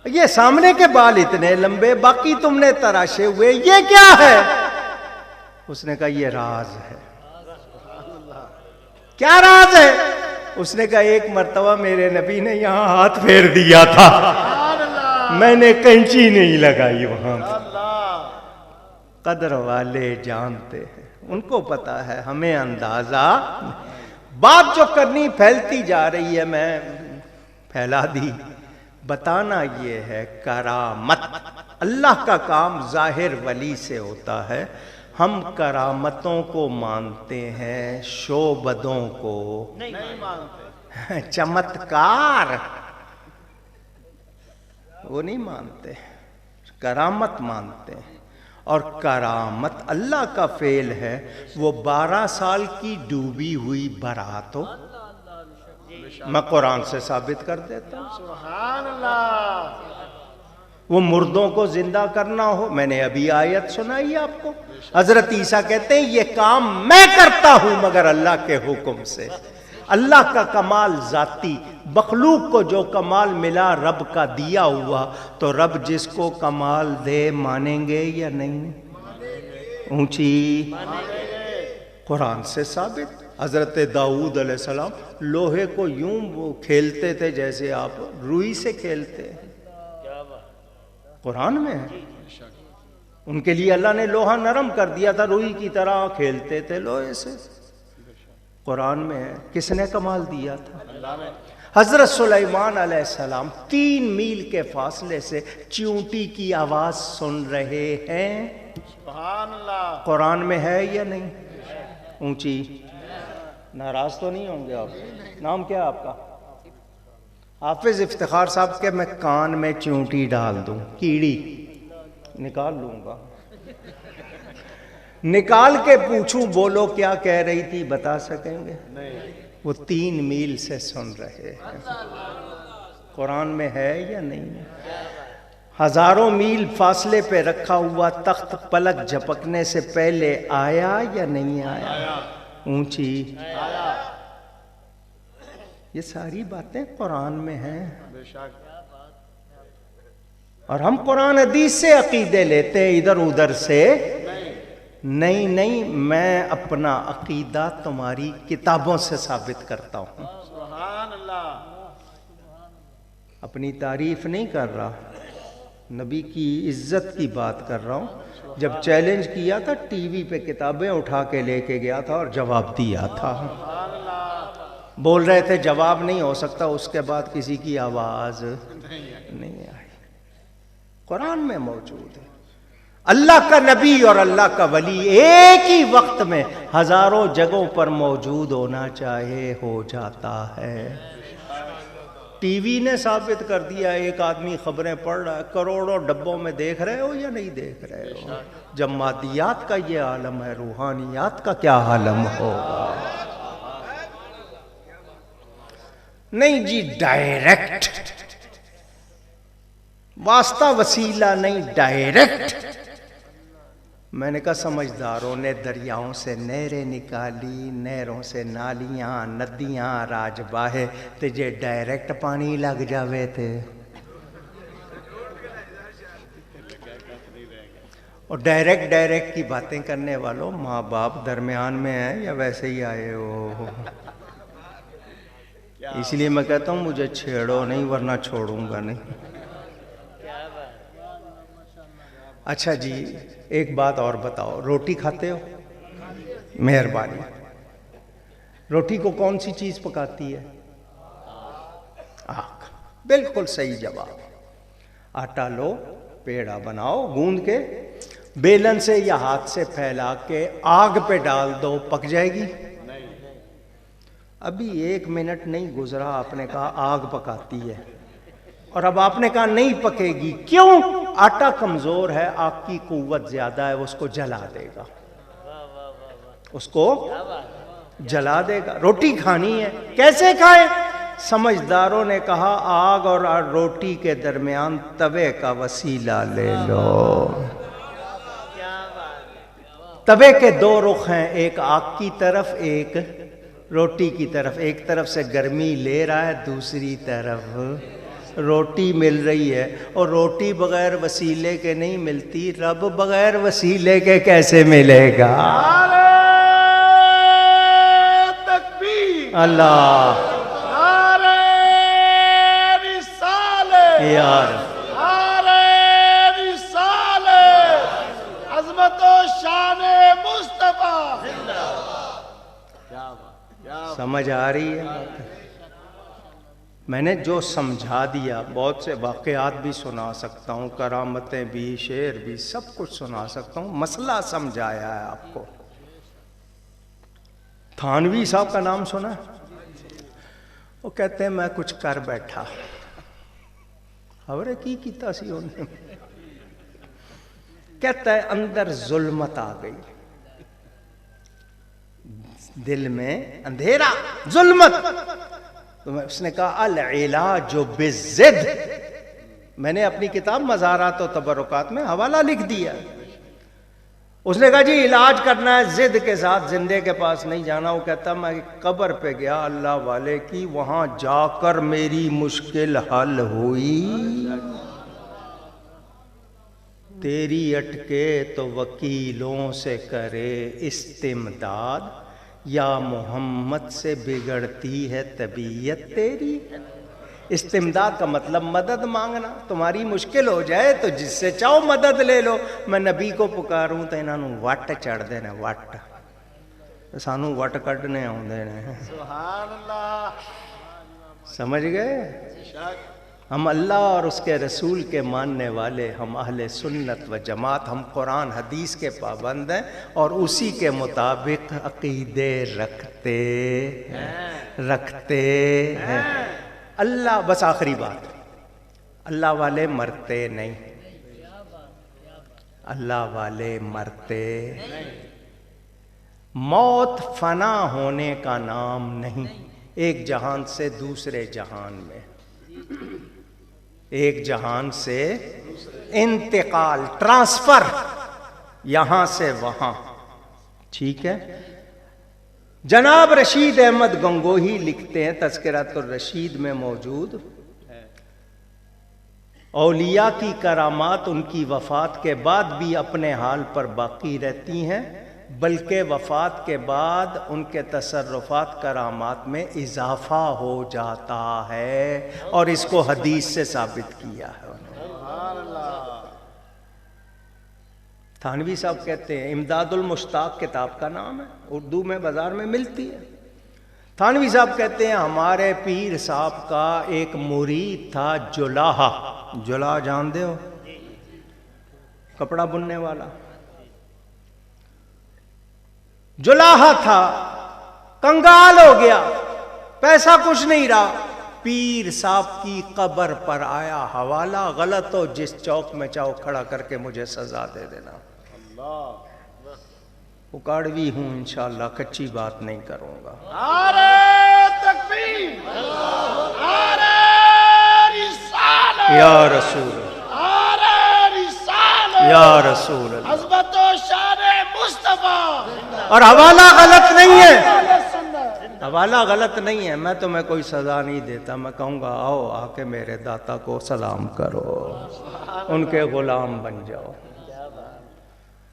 S1: یہ سامنے کے بال اتنے لمبے, باقی تم نے تراشے ہوئے, یہ کیا ہے؟ اس نے کہا یہ راز ہے. کیا راز ہے؟ اس نے کہا ایک مرتبہ میرے نبی نے یہاں ہاتھ پھیر دیا تھا, میں نے کینچی نہیں لگائی وہاں. قدر والے جانتے ہیں, ان کو پتا ہے, ہمیں اندازہ. بات جو کرنی پھیلتی جا رہی ہے, میں پھیلا دی. بتانا یہ ہے کرامت, اللہ کا کام ظاہر ولی سے ہوتا ہے. ہم کرامتوں کو مانتے ہیں, شعبدوں کو نہیں مانتے. چمتکار وہ نہیں مانتے, کرامت مانتے ہیں. اور کرامت اللہ کا فعل ہے. وہ 12 سال کی ڈوبی ہوئی برات ہو, میں قرآن سے ثابت کر دیتا ہوں. سبحان اللہ. وہ مردوں کو زندہ کرنا ہو, میں نے ابھی آیت سنائی آپ کو. حضرت عیسیٰ کہتے ہیں یہ کام میں کرتا ہوں مگر اللہ کے حکم سے. اللہ کا کمال ذاتی, مخلوق کو جو کمال ملا رب کا دیا ہوا, تو رب جس کو کمال دے مانیں گے یا نہیں؟ اونچی قرآن سے ثابت. حضرت داؤد علیہ السلام لوہے کو یوں کھیلتے تھے جیسے آپ روئی سے کھیلتے ہیں, قرآن میں ہے. ان کے لیے اللہ نے لوہا نرم کر دیا تھا, روئی کی طرح کھیلتے تھے لوہے سے, قرآن میں ہے. کس نے کمال دیا تھا؟ حضرت سلیمان علیہ السلام 3 میل کے فاصلے سے چیونٹی کی آواز سن رہے ہیں. سبحان اللہ. قرآن میں ہے یا نہیں؟ اونچی. ناراض تو نہیں ہوں گے آپ؟ نام کیا ہے آپ کا؟ حافظ افتخار صاحب کے میں کان میں چیونٹی ڈال دوں, کیڑی نکال لوں گا, نکال کے پوچھوں بولو کیا کہہ رہی تھی, بتا سکیں گے؟ وہ 3 میل سے سن رہے ہیں. قرآن میں ہے یا نہیں؟ ہزاروں میل فاصلے پہ رکھا ہوا تخت پلک جھپکنے سے پہلے آیا یا نہیں آیا؟ اونچی. یہ ساری باتیں قرآن میں ہیں. اور ہم قرآن حدیث سے عقیدے لیتے ہیں، ادھر ادھر سے نہیں، میں اپنا عقیدہ تمہاری کتابوں سے ثابت کرتا ہوں،
S2: سبحان اللہ،
S1: اپنی تعریف نہیں کر رہا، نبی کی عزت کی بات کر رہا ہوں۔ جب چیلنج کیا تھا ٹی وی پہ کتابیں اٹھا کے لے کے گیا تھا اور جواب دیا تھا، بول رہے تھے جواب نہیں ہو سکتا، اس کے بعد کسی کی آواز نہیں آئی، قرآن میں موجود ہے۔ اللہ کا نبی اور اللہ کا ولی ایک ہی وقت میں ہزاروں جگہوں پر موجود ہونا چاہے ہو جاتا ہے۔ ٹی وی نے ثابت کر دیا، ایک آدمی خبریں پڑھ رہا ہے، کروڑوں ڈبوں میں دیکھ رہے ہو یا نہیں دیکھ رہے ہو؟ جب مادیات کا یہ عالم ہے، روحانیات کا کیا عالم ہوگا؟ نہیں جی، ڈائریکٹ، واسطہ وسیلہ نہیں، ڈائریکٹ۔ میں نے کہا سمجھداروں نے دریاؤں سے نہریں نکالی، نہروں سے نالیاں، ندیاں، راج باہے، تجھے ڈائریکٹ پانی لگ جاوے تھے۔ اور ڈائریکٹ کی باتیں کرنے والوں، ماں باپ درمیان میں ہیں یا ویسے ہی آئے ہو؟ اس لیے میں کہتا ہوں مجھے چھیڑو نہیں ورنہ چھوڑوں گا نہیں۔ اچھا جی، ایک بات اور بتاؤ، روٹی کھاتے ہو؟ مہربانی، روٹی کو کون سی چیز پکاتی ہے؟ آگ۔ بالکل صحیح جواب۔ آٹا لو، پیڑا بناؤ، گوندھ کے بیلن سے یا ہاتھ سے پھیلا کے آگ پہ ڈال دو، پک جائے گی؟ ابھی 1 منٹ نہیں گزرا آپ نے کہا آگ پکاتی ہے، اور اب آپ نے کہا نہیں پکے گی، کیوں؟ آٹا کمزور ہے، آگ کی قوت زیادہ ہے، اس کو جلا دے گا، اس کو جلا دے گا۔ روٹی کھانی ہے، کیسے کھائیں؟ سمجھداروں نے کہا آگ اور روٹی کے درمیان توے کا وسیلہ لے لو۔ توے کے 2 رخ ہیں، ایک آگ کی طرف، ایک روٹی کی طرف۔ ایک طرف سے گرمی لے رہا ہے، دوسری طرف روٹی مل رہی ہے، اور روٹی بغیر وسیلے کے نہیں ملتی، رب بغیر وسیلے کے کیسے ملے گا؟ تکبیر! اللہ!
S2: نعرہ رسالت!
S1: یار!
S2: نعرہ رسالت! عظمت و شان مصطفیٰ!
S1: سمجھ آ رہی ہے؟ میں نے جو سمجھا دیا، بہت سے واقعات بھی سنا سکتا ہوں، کرامتیں بھی، شعر بھی، سب کچھ سنا سکتا ہوں، مسئلہ سمجھایا ہے آپ کو۔ تھانوی صاحب کا نام سنا ہے؟ وہ کہتے ہیں میں کچھ کر بیٹھا، خبریں کی کیتا سی انہیں، کہتا ہے اندر ظلمت آ گئی، دل میں اندھیرا، ظلمت۔ تو اس نے کہا العلاج بالضد، میں نے اپنی کتاب مزارات و تبرکات میں حوالہ لکھ دیا۔ اس نے کہا جی علاج کرنا ہے ضد کے ساتھ، زندے کے پاس نہیں جانا۔ وہ کہتا میں قبر پہ گیا اللہ والے کی، وہاں جا کر میری مشکل حل ہوئی، تیری اٹکے تو وکیلوں سے کرے استمداد، یا محمد سے بگڑتی ہے طبیعت تیری۔ استمداد کا مطلب مدد مانگنا، تمہاری مشکل ہو جائے تو جس سے چاہو مدد لے لو۔ میں نبی کو پکاروں تو انہوں نے وٹ چڑھ دینا، وٹ سانو وٹ کڈنے آؤندے نے۔
S2: سبحان اللہ!
S1: سمجھ گئے؟ ہم اللہ اور اس کے رسول کے ماننے والے، ہم اہل سنت و جماعت، ہم قرآن حدیث کے پابند ہیں اور اسی کے مطابق عقیدے رکھتے ہیں۔ اللہ، بس آخری بات، اللہ والے مرتے نہیں، اللہ والے مرتے موت فنا ہونے کا نام نہیں، ایک جہان سے دوسرے جہان میں، ایک جہان سے انتقال، ٹرانسفر، یہاں سے وہاں، ٹھیک ہے؟ جناب رشید احمد گنگوہی لکھتے ہیں، تذکرۃ الرشید میں موجود، اولیاء کی کرامات ان کی وفات کے بعد بھی اپنے حال پر باقی رہتی ہیں، بلکہ وفات کے بعد ان کے تصرفات کرامات میں اضافہ ہو جاتا ہے، اور اس کو حدیث سے ثابت کیا ہے انہوں نے۔ تھانوی صاحب کہتے ہیں، امداد المشتاق کتاب کا نام ہے، اردو میں بازار میں ملتی ہے۔ تھانوی صاحب کہتے ہیں ہمارے پیر صاحب کا ایک مرید تھا جلاحہ، جلا جانتے ہو، کپڑا بننے والا، جلاحہ تھا، کنگال ہو گیا، پیسہ کچھ نہیں رہا، پیر صاحب کی قبر پر آیا، حوالہ غلط ہو، جس چوک میں چاہو کھڑا کر کے مجھے سزا دے دینا، اکاڑوی ہوں انشاءاللہ، کچی بات نہیں کروں گا۔
S2: نعرہ تکبیر، نعرہ رسالت،
S1: یا رسول اللہ،
S2: نعرہ رسالت،
S1: یا رسول اللہ،
S2: عظمت و شان مصطفیٰ،
S1: اور حوالہ غلط نہیں ہے، حوالہ غلط نہیں ہے، میں تمہیں کوئی سزا نہیں دیتا، میں کہوں گا آؤ آ کے میرے داتا کو سلام کرو، ان کے غلام بن جاؤ۔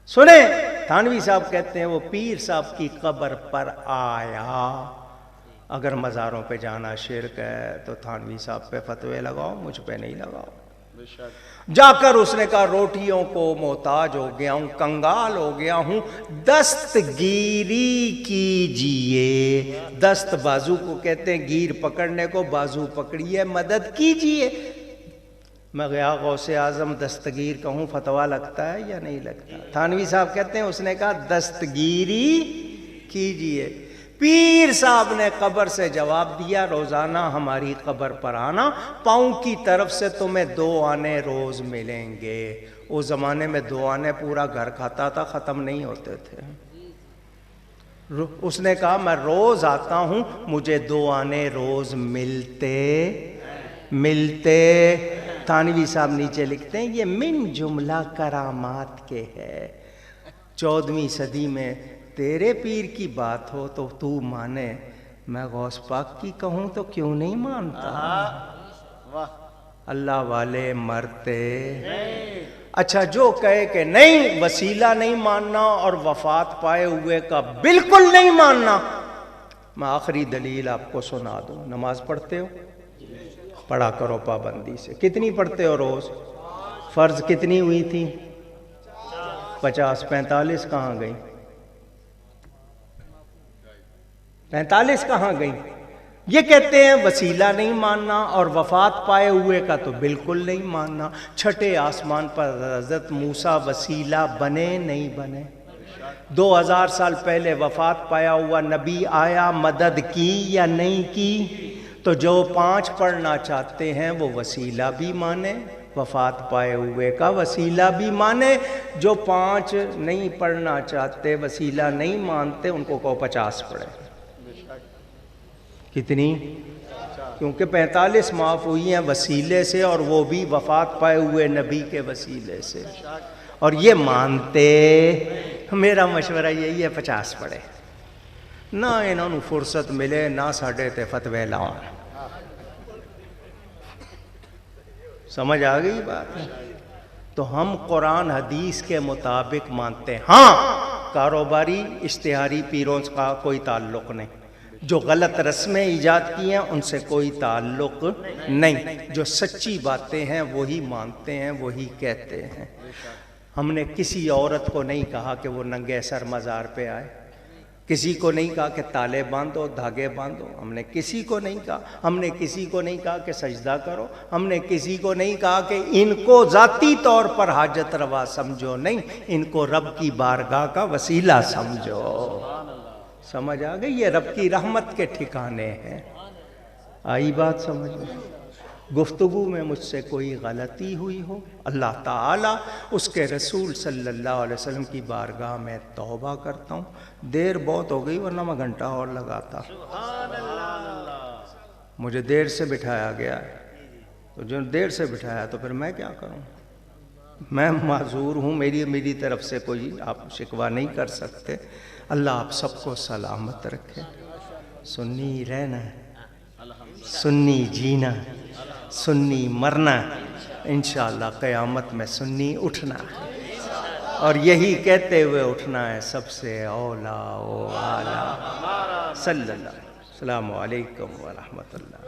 S1: سنیں، تھانوی صاحب کہتے ہیں وہ پیر صاحب کی قبر پر آیا، اگر مزاروں پہ جانا شرک ہے تو تھانوی صاحب پہ فتوے لگاؤ، مجھ پہ نہیں لگاؤ۔ جا کر اس نے کہا روٹیوں کو محتاج ہو گیا ہوں، کنگال ہو گیا ہوں، دستگیری کیجئے، دست بازو کو کہتے ہیں، گیر پکڑنے کو، بازو پکڑیے، مدد کیجئے۔ میں گیا غوث اعظم دستگیر کہوں فتویٰ لگتا ہے یا نہیں لگتا؟ تھانوی صاحب کہتے ہیں اس نے کہا دستگیری کیجئے۔ پیر صاحب نے قبر سے جواب دیا، روزانہ ہماری قبر پر آنا، پاؤں کی طرف سے تمہیں 2 آنے روز ملیں گے۔ اس زمانے میں 2 آنے پورا گھر کھاتا تھا، ختم نہیں ہوتے تھے۔ اس نے کہا میں روز آتا ہوں، مجھے 2 آنے روز ملتے۔ تھانوی صاحب نیچے لکھتے ہیں یہ من جملہ کرامات کے ہے۔ 14ویں صدی میں تیرے پیر کی بات ہو تو تو مانے، میں غوث پاک کی کہوں تو کیوں نہیں مانتا؟ اللہ والے مرتے۔ اچھا جو کہے کہ نہیں وسیلہ نہیں ماننا اور وفات پائے ہوئے کا بالکل نہیں ماننا، میں آخری دلیل آپ کو سنا دوں۔ نماز پڑھتے ہو؟ پڑھا کرو پابندی سے۔ کتنی پڑھتے ہو روز؟ فرض کتنی ہوئی تھی؟ 50، 45 کہاں گئی؟ 45 کہاں گئی؟ یہ کہتے ہیں وسیلہ نہیں ماننا اور وفات پائے ہوئے کا تو بالکل نہیں ماننا۔ چھٹے آسمان پر حضرت موسیٰ وسیلہ بنے نہیں بنے؟ 2000 سال پہلے وفات پایا ہوا نبی آیا، مدد کی یا نہیں کی؟ تو جو 5 پڑھنا چاہتے ہیں وہ وسیلہ بھی مانے، وفات پائے ہوئے کا وسیلہ بھی مانے۔ جو 5 نہیں پڑھنا چاہتے، وسیلہ نہیں مانتے، ان کو کہو 50 پڑھے۔ کتنی؟ کیونکہ 45 معاف ہوئی ہیں وسیلے سے، اور وہ بھی وفات پائے ہوئے نبی کے وسیلے سے، اور یہ مانتے۔ میرا مشورہ یہی ہے 50 پڑھے، نہ انہوں نے فرصت ملے نہ ساڑھے تے فتوے لاؤں۔ سمجھ آ گئی بات؟ تو ہم قرآن حدیث کے مطابق مانتے ہیں۔ ہاں کاروباری اشتہاری پیروں کا کوئی تعلق نہیں، جو غلط رسمیں ایجاد کی ہیں ان سے کوئی تعلق نہیں، جو سچی باتیں ہیں وہی مانتے ہیں، وہی کہتے ہیں۔ ہم نے کسی عورت کو نہیں کہا کہ وہ ننگے سر مزار پہ آئے، کسی کو نہیں کہا کہ تالے باندھو، دھاگے باندھو، ہم نے کسی کو نہیں کہا۔ ہم نے کسی کو نہیں کہا کہ سجدہ کرو، ہم نے کسی کو نہیں کہا کہ ان کو ذاتی طور پر حاجت روا سمجھو، نہیں، ان کو رب کی بارگاہ کا وسیلہ سمجھو۔ سمجھ آ گئی؟ یہ رب کی رحمت کے ٹھکانے ہیں۔ آئی بات سمجھ میں؟ گفتگو میں مجھ سے کوئی غلطی ہوئی ہو، اللہ تعالیٰ اس کے رسول صلی اللہ علیہ وسلم کی بارگاہ میں توبہ کرتا ہوں۔ دیر بہت ہو گئی ورنہ میں گھنٹہ اور لگاتا۔ مجھے دیر سے بٹھایا گیا ہے، تو جو دیر سے بٹھایا تو پھر میں کیا کروں؟ میں معذور ہوں، میری طرف سے کوئی آپ شکوہ نہیں کر سکتے۔ اللہ آپ سب کو سلامت رکھے۔ سنی رہنا، سنی جینا، سنی مرنا، انشاءاللہ قیامت میں سنی اٹھنا ہے، اور یہی کہتے ہوئے اٹھنا ہے سب سے اولا و اعلیٰ صلی اللہ علیہ وسلم۔ السلام علیکم ورحمۃ اللہ۔